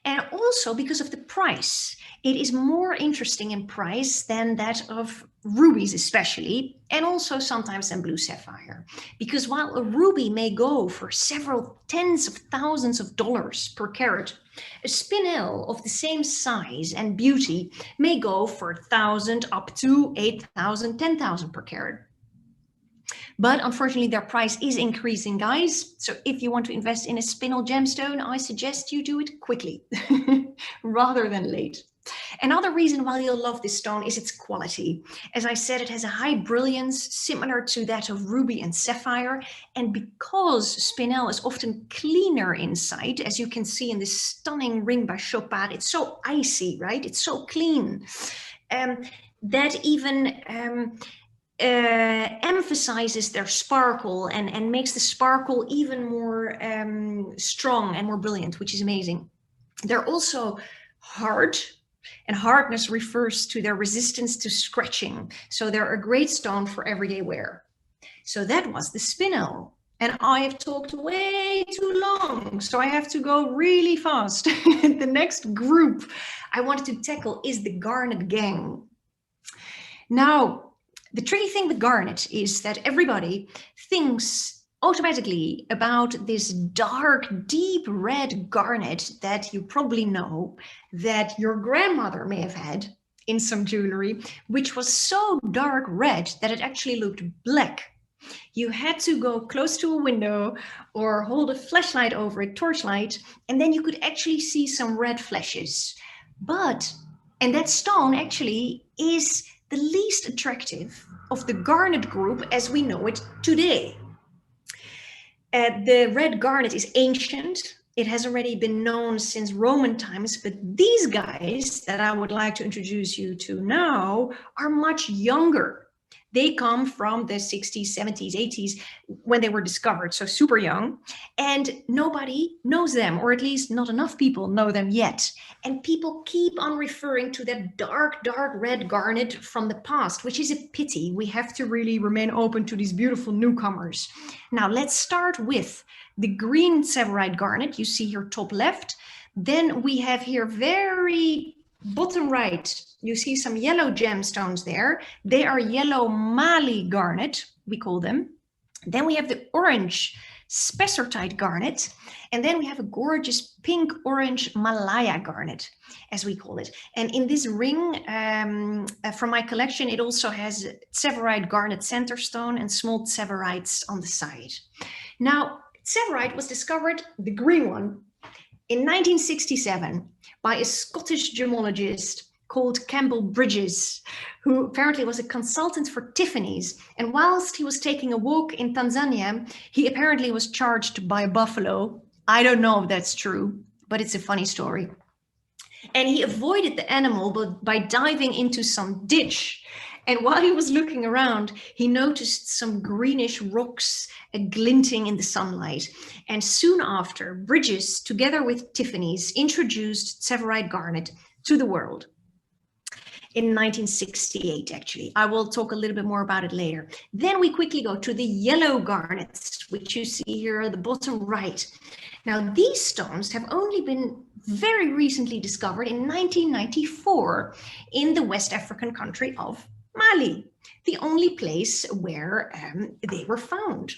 And also because of the price. It is more interesting in price than that of rubies especially, and also sometimes than blue sapphire. Because while a ruby may go for several tens of thousands of dollars per carat, a spinel of the same size and beauty may go for 1,000 up to 8,000, 10,000 per carat. But unfortunately, their price is increasing, guys. So if you want to invest in a spinel gemstone, I suggest you do it quickly rather than late. Another reason why you'll love this stone is its quality. As I said, it has a high brilliance similar to that of ruby and sapphire. And because spinel is often cleaner inside, as you can see in this stunning ring by Chopard, it's so icy, right? It's so clean. That even emphasizes their sparkle and makes the sparkle even more strong and more brilliant, which is amazing. They're also hard, And hardness refers to their resistance to scratching. So they're a great stone for everyday wear. So that was the Spinel. And I have talked way too long, so I have to go really fast. The next group I wanted to tackle is the Garnet gang. Now, the tricky thing with garnet is that everybody thinks automatically about this dark, deep red garnet that you probably know that your grandmother may have had in some jewelry, which was so dark red that it actually looked black. You had to go close to a window or hold a flashlight over it, torchlight, and then you could actually see some red flashes. And that stone actually is the least attractive of the garnet group as we know it today. The red garnet is ancient. It has already been known since Roman times, but these guys that I would like to introduce you to now are much younger. They come from the 60s, 70s, 80s when they were discovered, so super young, and nobody knows them, or at least not enough people know them yet. And people keep on referring to that dark, dark red garnet from the past, which is a pity. We have to really remain open to these beautiful newcomers. Now, let's start with the green Severite Garnet, you see here top left. Then we have here very bottom right, you see some yellow gemstones there. They are yellow Malaya Garnet, we call them. Then we have the orange Sephirot Garnet. And then we have a gorgeous pink orange Malaya Garnet, as we call it. And in this ring from my collection, it also has Severite Garnet center stone and small Severites on the side. Now, Severite was discovered, the green one, in 1967 by a Scottish gemologist called Campbell Bridges, who apparently was a consultant for Tiffany's. And whilst he was taking a walk in Tanzania, he apparently was charged by a buffalo. I don't know if that's true, but it's a funny story. And he avoided the animal by diving into some ditch. And while he was looking around, he noticed some greenish rocks glinting in the sunlight. And soon after, Bridges, together with Tiffany's, introduced Severite Garnet to the world. In 1968, actually. I will talk a little bit more about it later. Then we quickly go to the yellow garnets, which you see here at the bottom right. Now, these stones have only been very recently discovered in 1994 in the West African country of Mali, the only place where they were found.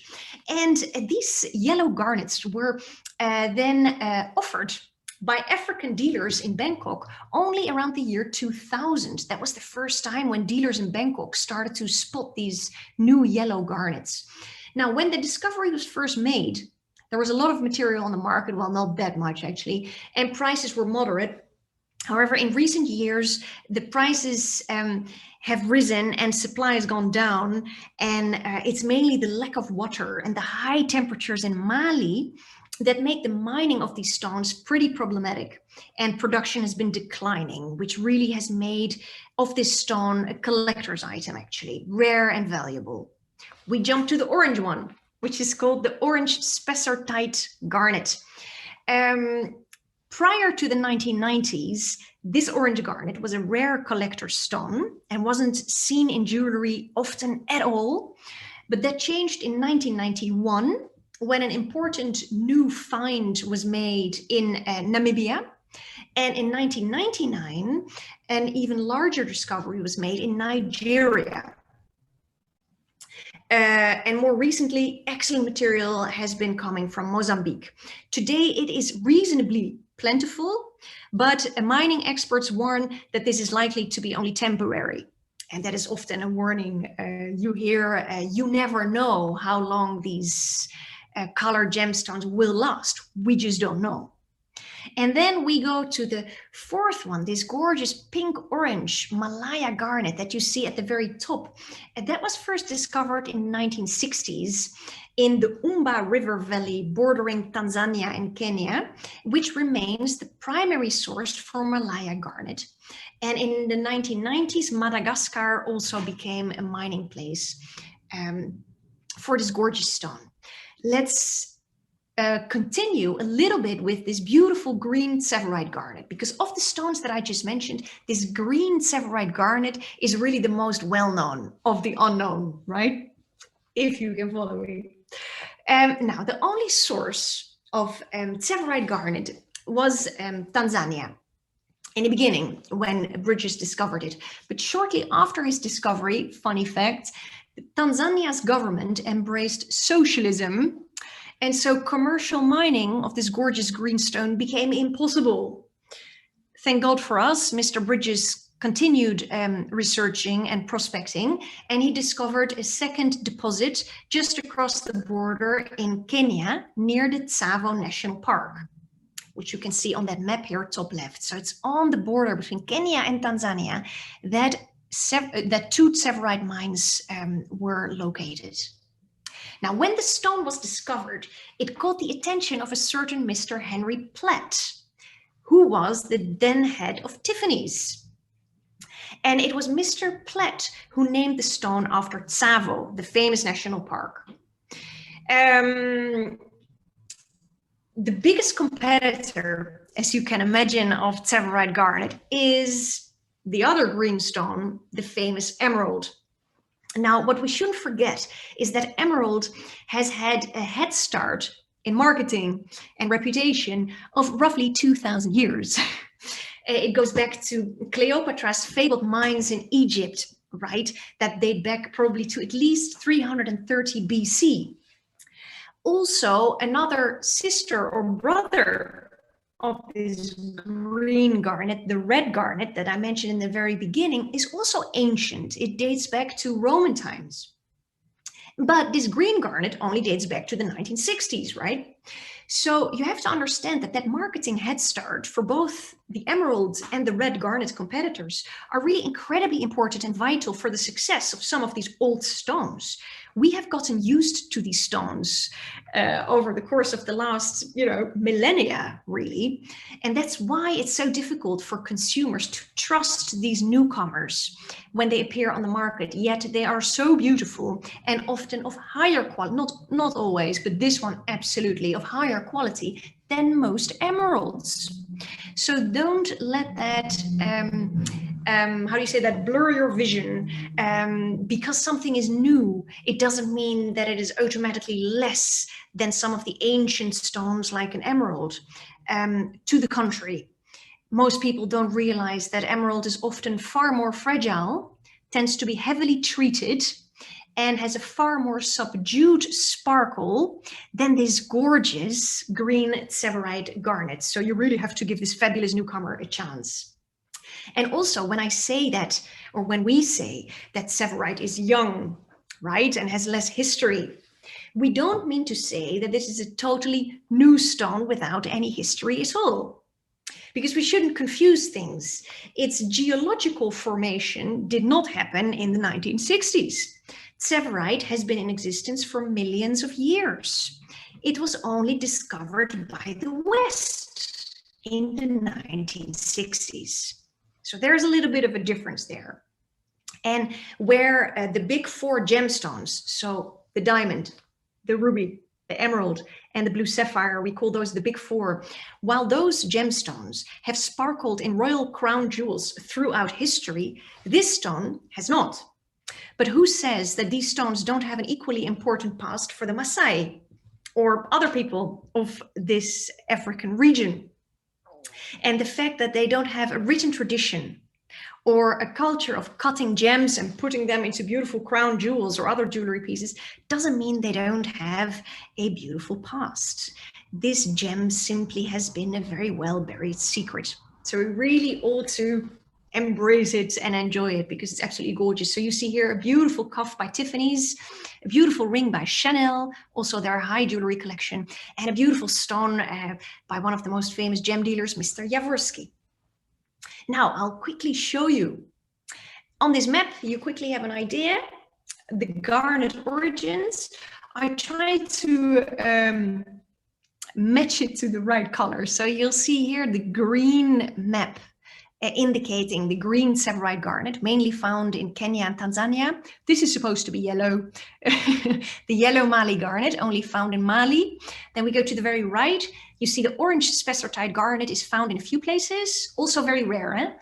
And these yellow garnets were then offered by African dealers in Bangkok only around the year 2000. That was the first time when dealers in Bangkok started to spot these new yellow garnets. Now, when the discovery was first made, there was a lot of material on the market, well, not that much actually, and prices were moderate. However, in recent years, the prices have risen and supply has gone down, and it's mainly the lack of water and the high temperatures in Mali that make the mining of these stones pretty problematic, and production has been declining, which really has made of this stone a collector's item, actually, rare and valuable. We jump to the orange one, which is called the orange Sephirot Garnet. Prior to the 1990s, this orange garnet was a rare collector's stone and wasn't seen in jewelry often at all. But that changed in 1991 when an important new find was made in Namibia. And in 1999, an even larger discovery was made in Nigeria. And more recently, excellent material has been coming from Mozambique. Today, it is reasonably plentiful, but mining experts warn that this is likely to be only temporary. And that is often a warning you hear. You never know how long these colored gemstones will last. We just don't know. And then we go to the fourth one, this gorgeous pink-orange Malaya Garnet that you see at the very top. And that was first discovered in the 1960s in the Umba River Valley bordering Tanzania and Kenya, which remains the primary source for Malaya Garnet. And in the 1990s, Madagascar also became a mining place for this gorgeous stone. Let's continue a little bit with this beautiful green Severite Garnet, because of the stones that I just mentioned, this green Severite Garnet is really the most well-known of the unknown, right? If you can follow me. Now, the only source of Severite Garnet was Tanzania in the beginning when Bridges discovered it. But shortly after his discovery, funny fact, Tanzania's government embraced socialism. And so commercial mining of this gorgeous greenstone became impossible. Thank God for us, Mr. Bridges continued researching and prospecting, and he discovered a second deposit just across the border in Kenya near the Tsavo National Park, which you can see on that map here, top left. So it's on the border between Kenya and Tanzania that two Severite mines were located. Now, when the stone was discovered, it caught the attention of a certain Mr. Henry Platt, who was the then head of Tiffany's. And it was Mr. Platt who named the stone after Tsavo, the famous national park. The biggest competitor, as you can imagine, of Severite Garnet is the other green stone, the famous emerald. Now, what we shouldn't forget is that emerald has had a head start in marketing and reputation of roughly 2,000 years. It goes back to Cleopatra's fabled mines in Egypt, right? That date back probably to at least 330 BC. Also, another sister or brother of this green garnet, the red garnet that I mentioned in the very beginning, is also ancient. It dates back to Roman times. But this green garnet only dates back to the 1960s, right? So you have to understand that marketing head start for both the emerald and the red garnet competitors are really incredibly important and vital for the success of some of these old stones. We have gotten used to these stones over the course of the last, millennia, really. And that's why it's so difficult for consumers to trust these newcomers when they appear on the market, yet they are so beautiful and often of higher quality, not always, but this one absolutely of higher quality than most emeralds. So don't let that, blur your vision. Because something is new, it doesn't mean that it is automatically less than some of the ancient stones like an emerald. To the contrary, most people don't realize that emerald is often far more fragile, tends to be heavily treated, and has a far more subdued sparkle than this gorgeous green Severite Garnet. So you really have to give this fabulous newcomer a chance. And also when I say that, or when we say that Severite is young, right, and has less history, we don't mean to say that this is a totally new stone without any history at all. Because we shouldn't confuse things. Its geological formation did not happen in the 1960s. Severite has been in existence for millions of years. It was only discovered by the West in the 1960s. So there's a little bit of a difference there. And where the big four gemstones, so the diamond, the ruby, the emerald, and the blue sapphire, we call those the big four. While those gemstones have sparkled in royal crown jewels throughout history, this stone has not. But who says that these stones don't have an equally important past for the Maasai or other people of this African region? And the fact that they don't have a written tradition or a culture of cutting gems and putting them into beautiful crown jewels or other jewelry pieces doesn't mean they don't have a beautiful past. This gem simply has been a very well buried secret. So we really ought to embrace it and enjoy it because it's absolutely gorgeous. So you see here a beautiful cuff by Tiffany's, a beautiful ring by Chanel, also their high jewelry collection, and a beautiful stone by one of the most famous gem dealers, Mr. Jaworski. Now I'll quickly show you. On this map, you quickly have an idea. The garnet origins. I tried to match it to the right color. So you'll see here the green map indicating the green Severite Garnet, mainly found in Kenya and Tanzania. This is supposed to be yellow. The yellow Mali Garnet, only found in Mali. Then we go to the very right. You see the orange Spessartite Garnet is found in a few places, also very rare.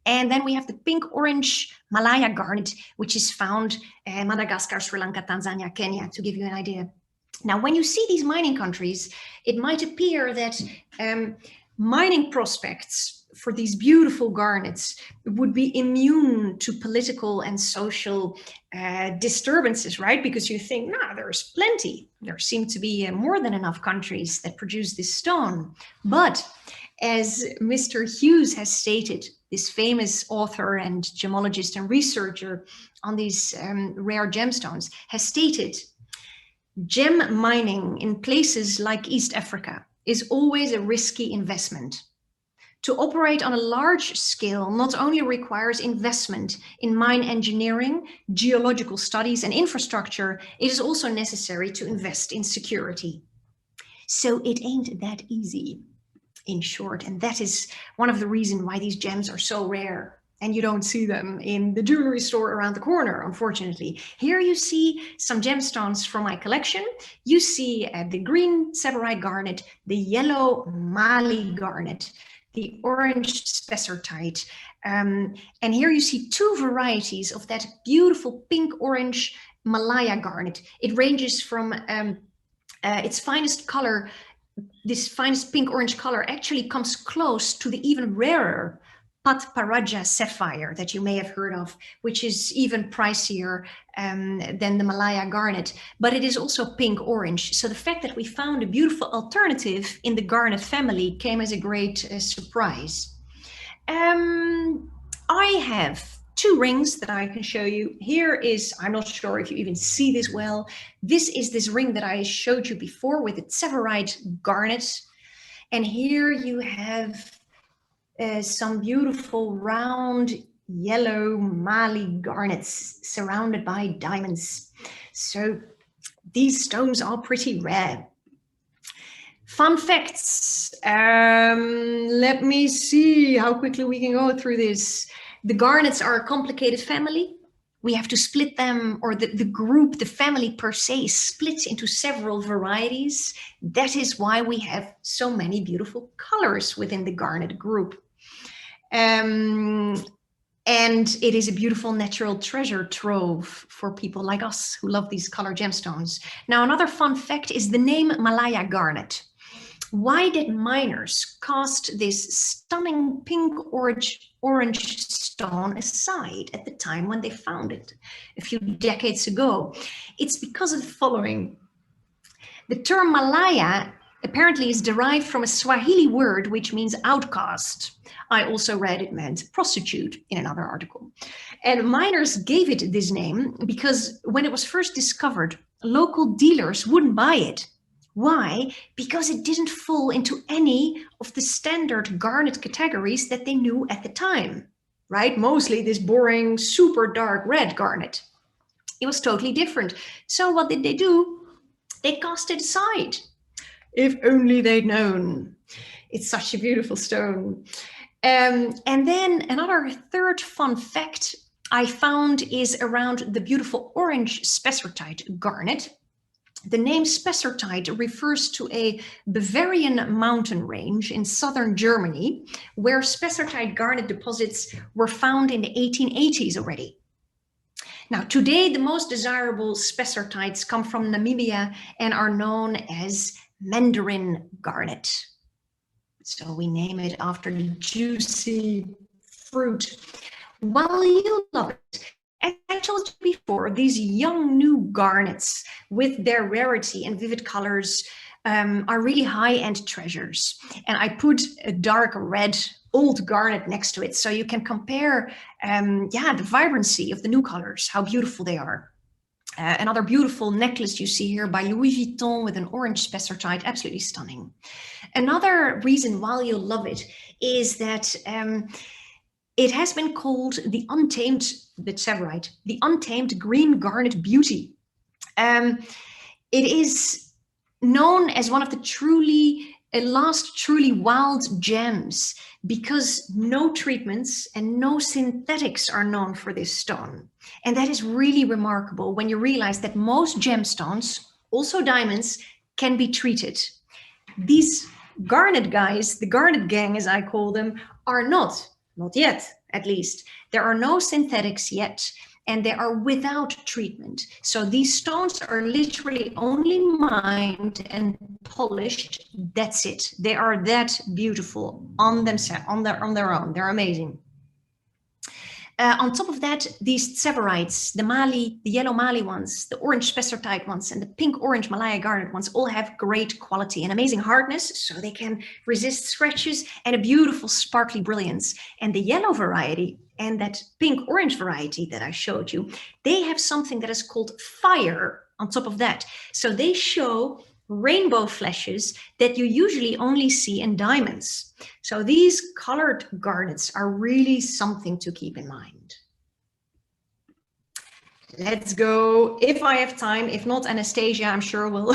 And then we have the pink-orange Malaya Garnet, which is found in Madagascar, Sri Lanka, Tanzania, Kenya, to give you an idea. Now, when you see these mining countries, it might appear that mining prospects for these beautiful garnets would be immune to political and social disturbances, right? Because you think, nah, there's plenty. There seem to be more than enough countries that produce this stone. But as Mr. Hughes has stated, this famous author and gemmologist and researcher on these rare gemstones has stated, gem mining in places like East Africa is always a risky investment. To operate on a large scale not only requires investment in mine engineering, geological studies and infrastructure, it is also necessary to invest in security. So it ain't that easy, in short, and that is one of the reasons why these gems are so rare. And you don't see them in the jewelry store around the corner, unfortunately. Here you see some gemstones from my collection. You see the green Severite Garnet, the yellow Mali Garnet, the orange Spessartite. And here you see two varieties of that beautiful pink-orange Malaya Garnet. It ranges from its finest color. This finest pink-orange color actually comes close to the even rarer Paraiba sapphire that you may have heard of, which is even pricier than the Malaya Garnet, but it is also pink-orange. So the fact that we found a beautiful alternative in the Garnet family came as a great surprise. I have two rings that I can show you. Here is, I'm not sure if you even see this well, this is this ring that I showed you before with the Severite Garnet. And here you have some beautiful round yellow Mali garnets surrounded by diamonds. So these stones are pretty rare. Fun facts. Let me see how quickly we can go through this. The garnets are a complicated family. We have to split them, or the group, the family per se, splits into several varieties. That is why we have so many beautiful colors within the garnet group. And it is a beautiful natural treasure trove for people like us who love these color gemstones. Now, another fun fact is the name Malaya Garnet. Why did miners cast this stunning pink-orange stone aside at the time when they found it a few decades ago? It's because of the following. The term Malaya apparently is derived from a Swahili word which means outcast. I also read it meant prostitute in another article. And miners gave it this name because when it was first discovered, local dealers wouldn't buy it. Why? Because it didn't fall into any of the standard garnet categories that they knew at the time, right? Mostly this boring, super dark red garnet. It was totally different. So what did they do? They cast it aside. If only they'd known. It's such a beautiful stone. And then another third fun fact I found is around the beautiful orange Spessartite Garnet. The name Spessartite refers to a Bavarian mountain range in southern Germany, where Spessartite garnet deposits were found in the 1880s already. Now, today, the most desirable Spessartites come from Namibia and are known as Mandarin Garnet. So we name it after the juicy fruit. While you love it, as I told you before, these young new garnets with their rarity and vivid colors are really high-end treasures. And I put a dark red old garnet next to it so you can compare the vibrancy of the new colors, how beautiful they are. Another beautiful necklace you see here by Louis Vuitton with an orange Spessartite, absolutely stunning. Another reason why you'll love it is that it has been called the Severite, the untamed green garnet beauty. It is known as one of the truly last truly wild gems because no treatments and no synthetics are known for this stone. And that is really remarkable when you realize that most gemstones, also diamonds, can be treated. These garnet guys, the garnet gang as I call them, are not yet at least. There are no synthetics yet, and they are without treatment. So these stones are literally only mined and polished. That's it. They are that beautiful on themselves, on their own. They're amazing. On top of that, these Severites, the yellow Mali ones, the orange spessartite ones, and the pink-orange Malaya Garnet ones all have great quality and amazing hardness, so they can resist scratches, and a beautiful sparkly brilliance. And the yellow variety and that pink-orange variety that I showed you, they have something that is called fire on top of that. So they show rainbow flashes that you usually only see in diamonds. So these colored garnets are really something to keep in mind. Let's go, if I have time. If not, Anastasia, I'm sure will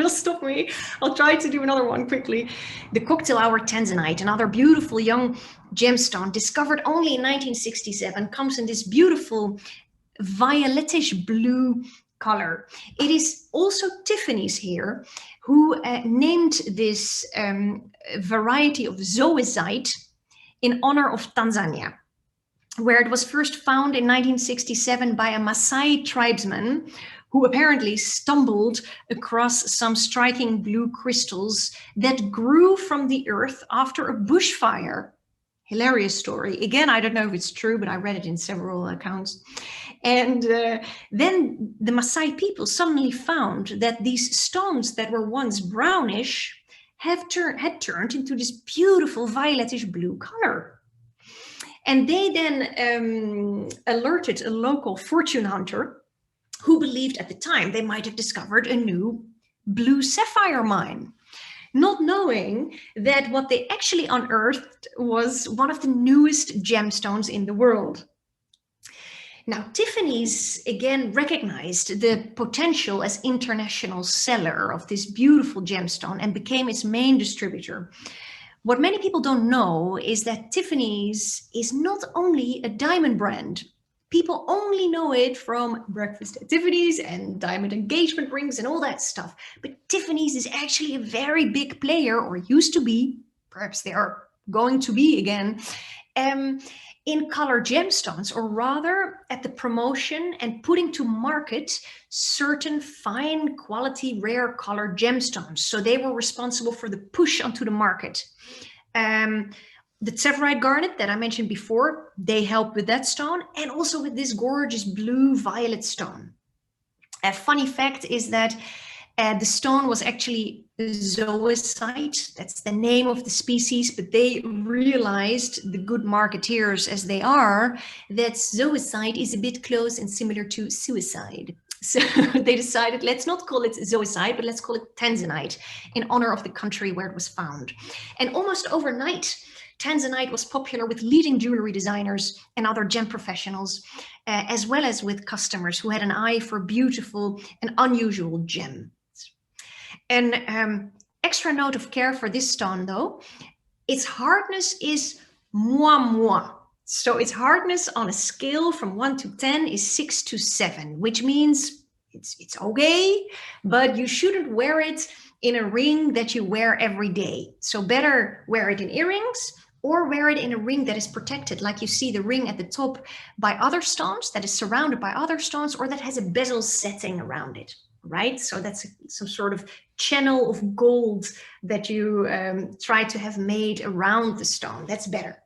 stop me. I'll try to do another one quickly. The Cocktail Hour Tanzanite, another beautiful young gemstone discovered only in 1967, comes in this beautiful violetish blue color. It is also Tiffany's here who named this variety of zoisite in honor of Tanzania, where it was first found in 1967 by a Maasai tribesman who apparently stumbled across some striking blue crystals that grew from the earth after a bushfire. Hilarious story. Again, I don't know if it's true, but I read it in several accounts. And then the Maasai people suddenly found that these stones that were once brownish had turned into this beautiful violetish blue color. And they then alerted a local fortune hunter who believed at the time they might have discovered a new blue sapphire mine, not knowing that what they actually unearthed was one of the newest gemstones in the world. Now, Tiffany's again recognized the potential as international seller of this beautiful gemstone and became its main distributor. What many people don't know is that Tiffany's is not only a diamond brand. People only know it from breakfast at Tiffany's and diamond engagement rings and all that stuff. But Tiffany's is actually a very big player, or used to be, perhaps they are going to be again, in color gemstones, or rather at the promotion and putting to market certain fine quality rare color gemstones. So they were responsible for the push onto the market. The Severite Garnet that I mentioned before, they helped with that stone, and also with this gorgeous blue violet stone. A funny fact is that the stone was actually zoisite. That's the name of the species, but they realized, the good marketeers as they are, that zoisite is a bit close and similar to suicide. So they decided, let's not call it zoisite, but let's call it Tanzanite in honor of the country where it was found. And almost overnight, Tanzanite was popular with leading jewelry designers and other gem professionals, as well as with customers who had an eye for beautiful and unusual gems. An extra note of care for this stone, though, its hardness is moi. So its hardness on a scale from 1 to 10 is 6 to 7, which means it's okay, but you shouldn't wear it in a ring that you wear every day. So better wear it in earrings, or wear it in a ring that is protected, like you see the ring at the top, by other stones, that is surrounded by other stones, or that has a bezel setting around it, right? So that's some sort of channel of gold that you try to have made around the stone. That's better.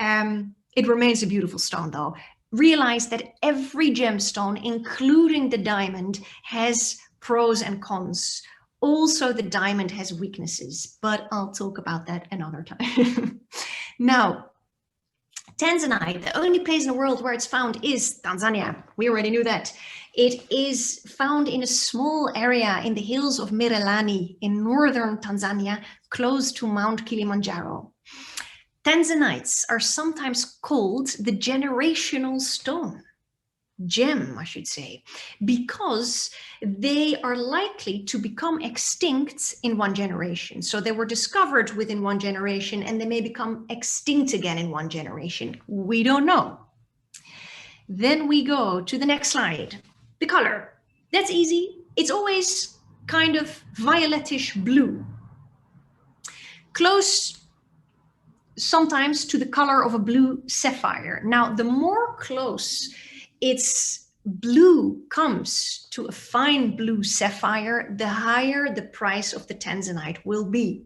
It remains a beautiful stone, though. Realize that every gemstone, including the diamond, has pros and cons. Also, the diamond has weaknesses, but I'll talk about that another time. Now, Tanzanite, the only place in the world where it's found is Tanzania. We already knew that. It is found in a small area in the hills of Merelani in northern Tanzania, close to Mount Kilimanjaro. Tanzanites are sometimes called the generational stone. gem, I should say, because they are likely to become extinct in one generation. So they were discovered within one generation and they may become extinct again in one generation. We don't know. Then we go to the next slide. The color. That's easy. It's always kind of violetish blue. Close sometimes to the color of a blue sapphire. Now, the more close its blue comes to a fine blue sapphire, the higher the price of the Tanzanite will be.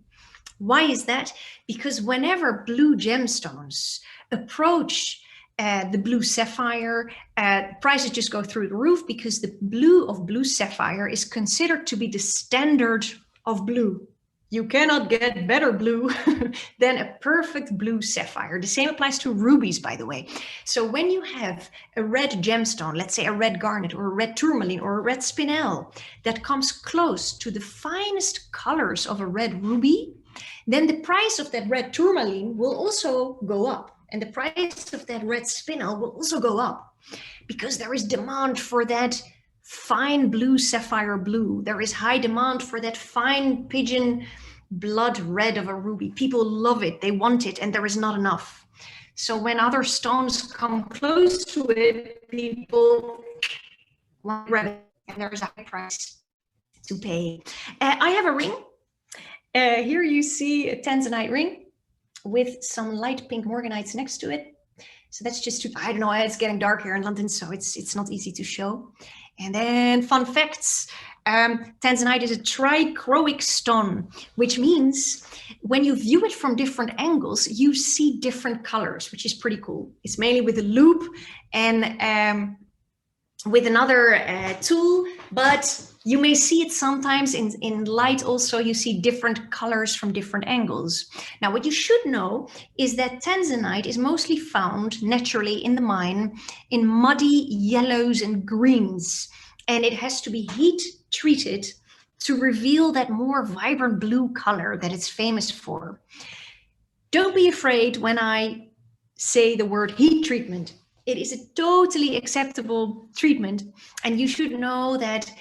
Why is that? Because whenever blue gemstones approach the blue sapphire, prices just go through the roof, because the blue of blue sapphire is considered to be the standard of blue. You cannot get better blue than a perfect blue sapphire. The same applies to rubies, by the way. So when you have a red gemstone, let's say a red garnet or a red tourmaline or a red spinel, that comes close to the finest colors of a red ruby, then the price of that red tourmaline will also go up. And the price of that red spinel will also go up, because there is demand for that fine blue sapphire blue. There is high demand for that fine pigeon blood red of a ruby. People love it, they want it, and there is not enough. So when other stones come close to it, people want to grab it, and there is a high price to pay. I have a ring. Here you see a Tanzanite ring with some light pink morganites next to it. So that's just to, I don't know, it's getting dark here in London, so it's not easy to show. And then fun facts, Tanzanite is a trichroic stone, which means when you view it from different angles, you see different colors, which is pretty cool. It's mainly with a loupe and with another tool, but you may see it sometimes in light also. You see different colors from different angles. Now, what you should know is that Tanzanite is mostly found naturally in the mine in muddy yellows and greens, and it has to be heat treated to reveal that more vibrant blue color that it's famous for. Don't be afraid when I say the word heat treatment. It is a totally acceptable treatment, and you should know that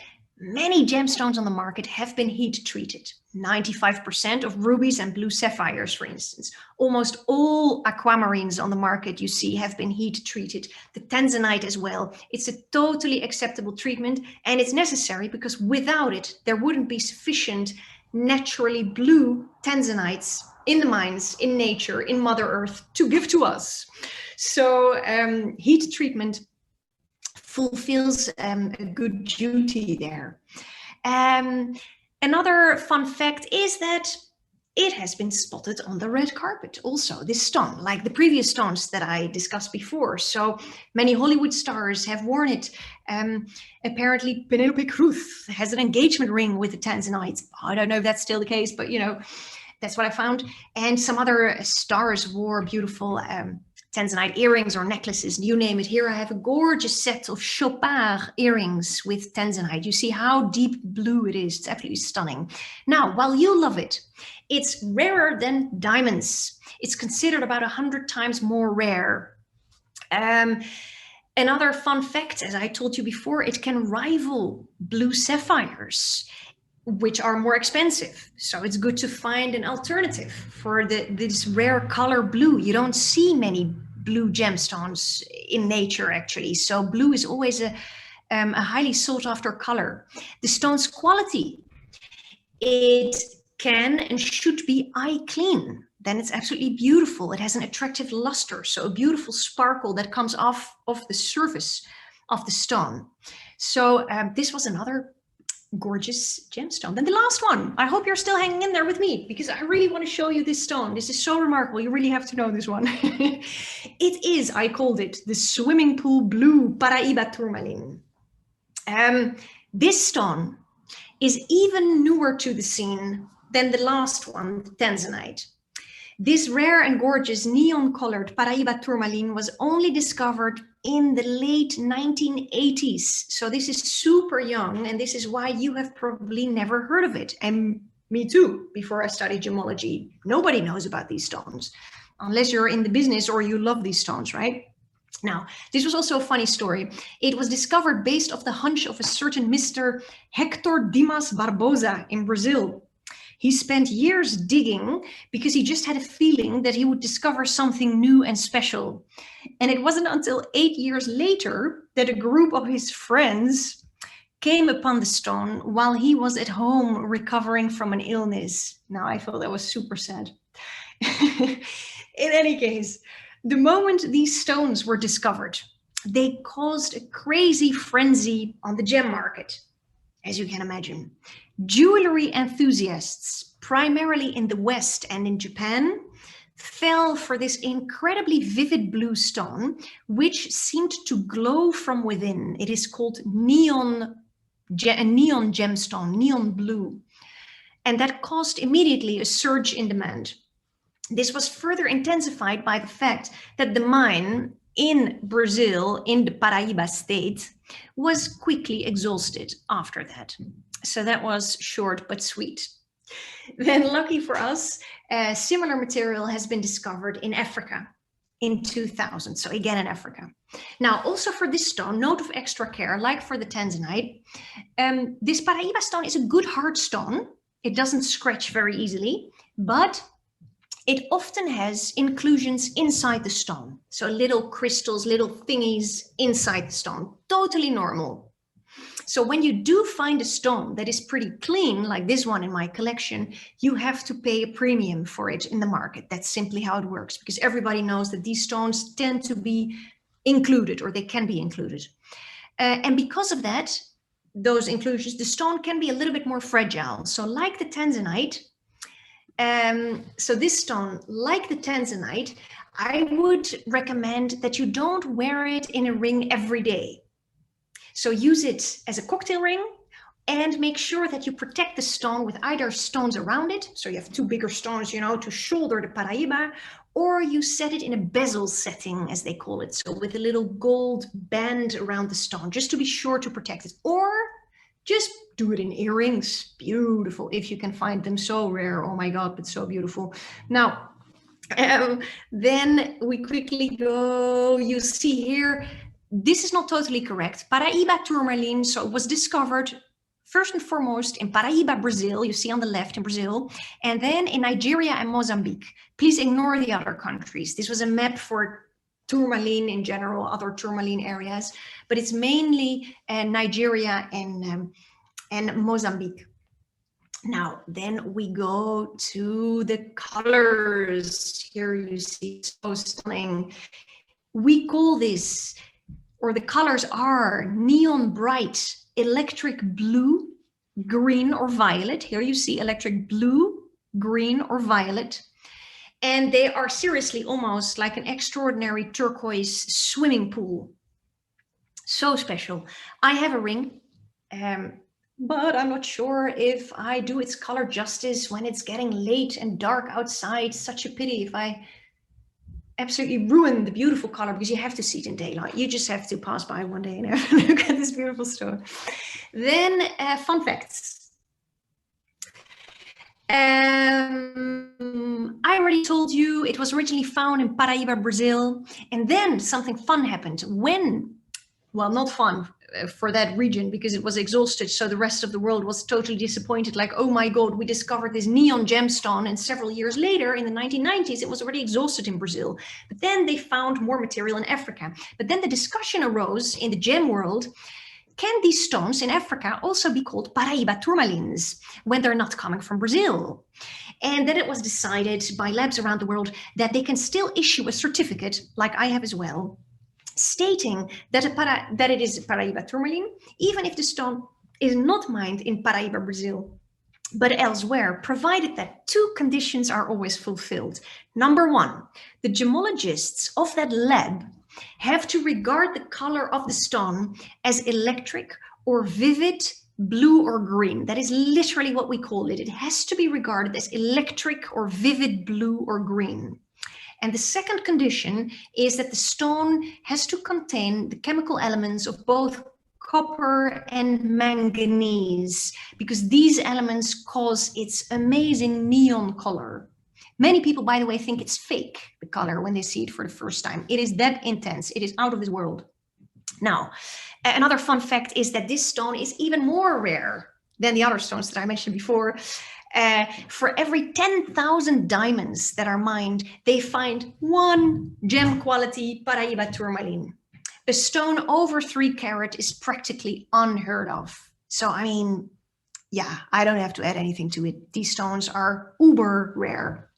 many gemstones on the market have been heat treated. 95% of rubies and blue sapphires, for instance. Almost all aquamarines on the market you see have been heat treated. The Tanzanite as well. It's a totally acceptable treatment, and it's necessary because without it, there wouldn't be sufficient naturally blue Tanzanites in the mines, in nature, in Mother Earth to give to us. So heat treatment fulfills a good duty there. Another fun fact is that it has been spotted on the red carpet also, this stone, like the previous stones that I discussed before. So many Hollywood stars have worn it. Apparently Penelope Cruz has an engagement ring with the Tanzanite. I don't know if that's still the case, but you know, that's what I found. And some other stars wore beautiful Tanzanite earrings or necklaces, you name it. Here I have a gorgeous set of Chopin earrings with Tanzanite. You see how deep blue it is. It's absolutely stunning. Now, while you love it, it's rarer than diamonds. It's considered about 100 times more rare. Another fun fact, as I told you before, it can rival blue sapphires, which are more expensive. So it's good to find an alternative for this rare color blue. You don't see many blue gemstones in nature, actually. So blue is always a highly sought after color. The stone's quality, it can and should be eye clean. Then it's absolutely beautiful. It has an attractive luster, so a beautiful sparkle that comes off of the surface of the stone. So this was another gorgeous gemstone. Then the last one. I hope you're still hanging in there with me, because I really want to show you this stone. This is so remarkable. You really have to know this one. It is, I called it, the swimming pool blue Paraiba Tourmaline. This stone is even newer to the scene than the last one, Tanzanite. This rare and gorgeous neon-colored Paraiba Tourmaline was only discovered in the late 1980s. So this is super young, and this is why you have probably never heard of it. And me too, before I studied gemology. Nobody knows about these stones, unless you're in the business or you love these stones, right? Now, this was also a funny story. It was discovered based off the hunch of a certain Mr. Hector Dimas Barbosa in Brazil. He spent years digging because he just had a feeling that he would discover something new and special. And it wasn't until 8 years later that a group of his friends came upon the stone while he was at home recovering from an illness. Now, I thought that was super sad. In any case, the moment these stones were discovered, they caused a crazy frenzy on the gem market, as you can imagine. Jewelry enthusiasts, primarily in the West and in Japan, fell for this incredibly vivid blue stone, which seemed to glow from within. It is called neon gemstone, neon blue. And that caused immediately a surge in demand. This was further intensified by the fact that the mine in Brazil, in the Paraiba state, was quickly exhausted after that. So that was short but sweet. Then, lucky for us, a similar material has been discovered in Africa in 2000. So again, in Africa. Now, also for this stone, note of extra care, like for the Tanzanite, this Paraiba stone is a good hard stone. It doesn't scratch very easily, but it often has inclusions inside the stone. So little crystals, little thingies inside the stone, totally normal. So when you do find a stone that is pretty clean, like this one in my collection, you have to pay a premium for it in the market. That's simply how it works, because everybody knows that these stones tend to be included, or they can be included. And because of that, those inclusions, the stone can be a little bit more fragile. So like the Tanzanite, so this stone, like the Tanzanite, I would recommend that you don't wear it in a ring every day. So use it as a cocktail ring and make sure that you protect the stone with either stones around it. So you have two bigger stones, you know, to shoulder the Paraiba, or you set it in a bezel setting, as they call it. So with a little gold band around the stone, just to be sure to protect it. Or just do it in earrings. Beautiful, if you can find them. So rare. Oh my God, but so beautiful. Now, then we quickly go, you see here, this is not totally correct. Paraiba Tourmaline, so it was discovered first and foremost in Paraiba, Brazil. You see on the left in Brazil, and then in Nigeria and Mozambique. Please ignore the other countries. This was a map for tourmaline in general, other tourmaline areas, but it's mainly Nigeria and Mozambique. Now, then we go to the colors. Here you see, so stunning. We call this, or the colors are neon bright, electric blue, green or violet. Here you see electric blue, green or violet. And they are seriously almost like an extraordinary turquoise swimming pool. So special. I have a ring, but I'm not sure if I do its color justice when it's getting late and dark outside. Such a pity if I absolutely ruin the beautiful color, because you have to see it in daylight. You just have to pass by one day and have a look at this beautiful stone. Then fun facts. I already told you it was originally found in Paraiba, Brazil. And then something fun happened when, well, not fun for that region because it was exhausted. So the rest of the world was totally disappointed. Like, oh my God, we discovered this neon gemstone. And several years later, in the 1990s, it was already exhausted in Brazil. But then they found more material in Africa. But then the discussion arose in the gem world. Can these stones in Africa also be called Paraiba Tourmalines when they're not coming from Brazil? And then it was decided by labs around the world that they can still issue a certificate, like I have as well, stating that it is a Paraiba Tourmaline, even if the stone is not mined in Paraiba, Brazil, but elsewhere, provided that two conditions are always fulfilled. Number one, the gemmologists of that lab have to regard the color of the stone as electric or vivid blue or green. That is literally what we call it. It has to be regarded as electric or vivid blue or green. And the second condition is that the stone has to contain the chemical elements of both copper and manganese, because these elements cause its amazing neon color. Many people, by the way, think it's fake, the color, when they see it for the first time. It is that intense. It is out of this world. Now, another fun fact is that this stone is even more rare than the other stones that I mentioned before. For every 10,000 diamonds that are mined, they find one gem quality Paraiba Tourmaline. A stone over 3 carat is practically unheard of. So, I mean, yeah, I don't have to add anything to it. These stones are uber rare,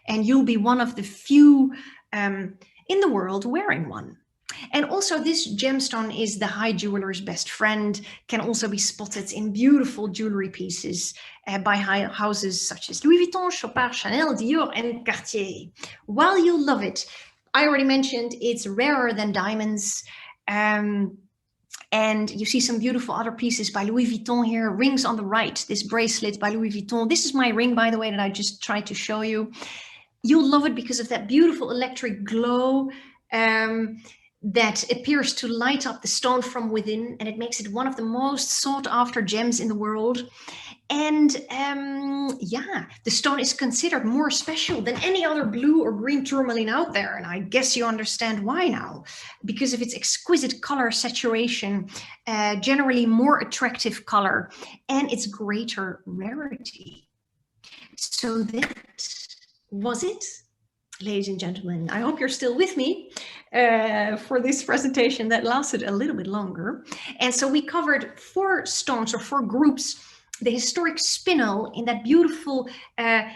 and you'll be one of the few in the world wearing one. And also, this gemstone is the high jeweler's best friend, can also be spotted in beautiful jewelry pieces by high houses such as Louis Vuitton, Chopard, Chanel, Dior, and Cartier. While you'll love it, I already mentioned it's rarer than diamonds. And you see some beautiful other pieces by Louis Vuitton here, rings on the right, this bracelet by Louis Vuitton. This is my ring, by the way, that I just tried to show you. You'll love it because of that beautiful electric glow that appears to light up the stone from within, and it makes it one of the most sought after gems in the world. And yeah, the stone is considered more special than any other blue or green tourmaline out there. And I guess you understand why now, because of its exquisite color saturation, generally more attractive color, and its greater rarity. So that was it, ladies and gentlemen. I hope you're still with me for this presentation that lasted a little bit longer. And so we covered 4 stones, or 4 groups. The historic spinel in that beautiful,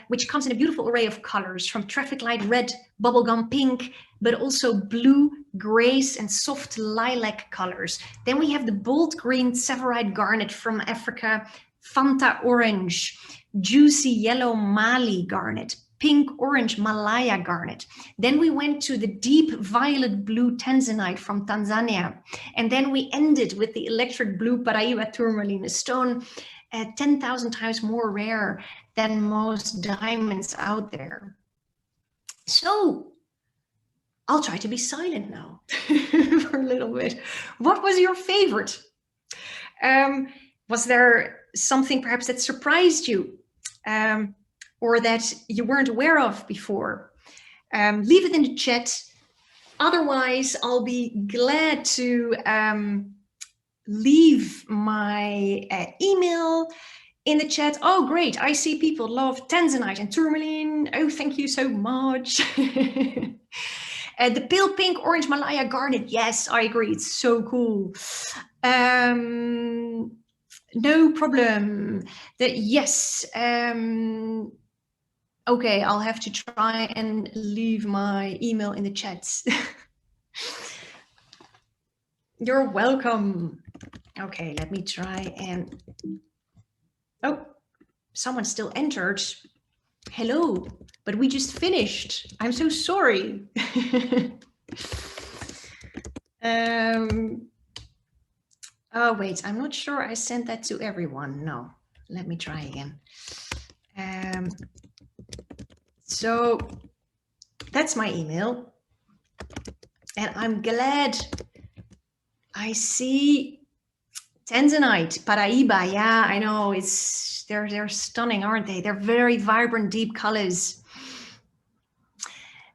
which comes in a beautiful array of colors, from traffic light red, bubblegum pink, but also blue, grays, and soft lilac colors. Then we have the bold green Severite Garnet from Africa, Fanta orange, juicy yellow Mali Garnet, pink orange Malaya Garnet. Then we went to the deep violet blue Tanzanite from Tanzania. And then we ended with the electric blue Paraiba Tourmaline, a stone 10,000 times more rare than most diamonds out there. So I'll try to be silent now for a little bit. What was your favorite? Was there something perhaps that surprised you or that you weren't aware of before? Leave it in the chat. Otherwise, I'll be glad to leave my email in the chat. Oh, great. I see people love Tanzanite and tourmaline. Oh, thank you so much. The pale pink orange Malaya Garnet. Yes, I agree. It's so cool. No problem. Yes. Okay, I'll have to try and leave my email in the chat. You're welcome. Okay, let me try and... Oh, someone still entered. Hello, but we just finished. I'm so sorry. Oh, wait, I'm not sure I sent that to everyone. No, let me try again. So that's my email. And I'm glad I see Tanzanite, Paraiba. Yeah, I know, they're stunning, aren't they? They're very vibrant, deep colors.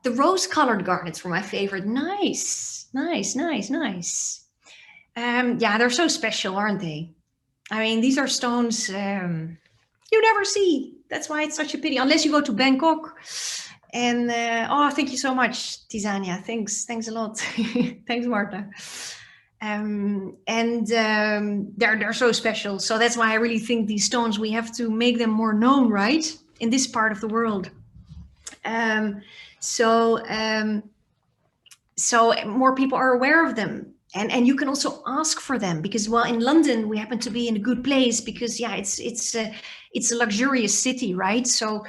The rose-colored garnets were my favorite. Nice, nice, nice, nice. Yeah, they're so special, aren't they? I mean, these are stones you never see. That's why it's such a pity, unless you go to Bangkok. And oh, thank you so much, Tizania. Thanks a lot. Thanks, Marta. They're so special. So that's why I really think these stones, we have to make them more known, right? In this part of the world. So more people are aware of them. And you can also ask for them, because, well, in London we happen to be in a good place, because yeah, it's a luxurious city, right? So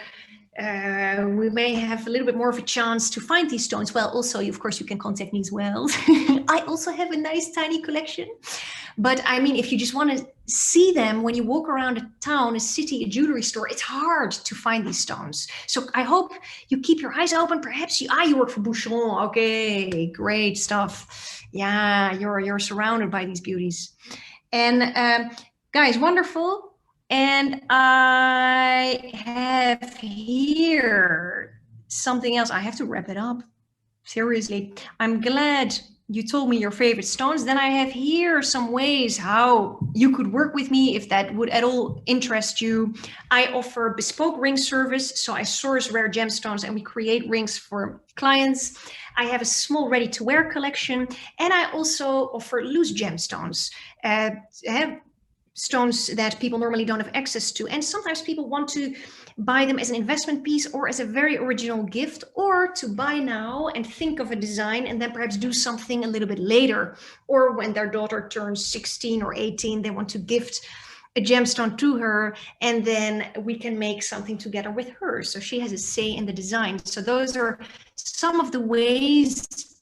we may have a little bit more of a chance to find these stones. Well, also, of course, you can contact me as well. I also have a nice tiny collection. But I mean, if you just want to see them when you walk around a town, a city, a jewelry store, it's hard to find these stones. So I hope you keep your eyes open. Perhaps you work for Boucheron. Okay, great stuff. Yeah, you're surrounded by these beauties. And guys, wonderful. And I have here something else. I have to wrap it up. Seriously, I'm glad you told me your favorite stones. Then I have here some ways how you could work with me if that would at all interest you. I offer bespoke ring service. So I source rare gemstones and we create rings for clients. I have a small ready-to-wear collection, and I also offer loose gemstones. Stones that people normally don't have access to. And sometimes people want to buy them as an investment piece or as a very original gift, or to buy now and think of a design and then perhaps do something a little bit later. Or when their daughter turns 16 or 18, they want to gift a gemstone to her, and then we can make something together with her. So she has a say in the design. So those are some of the ways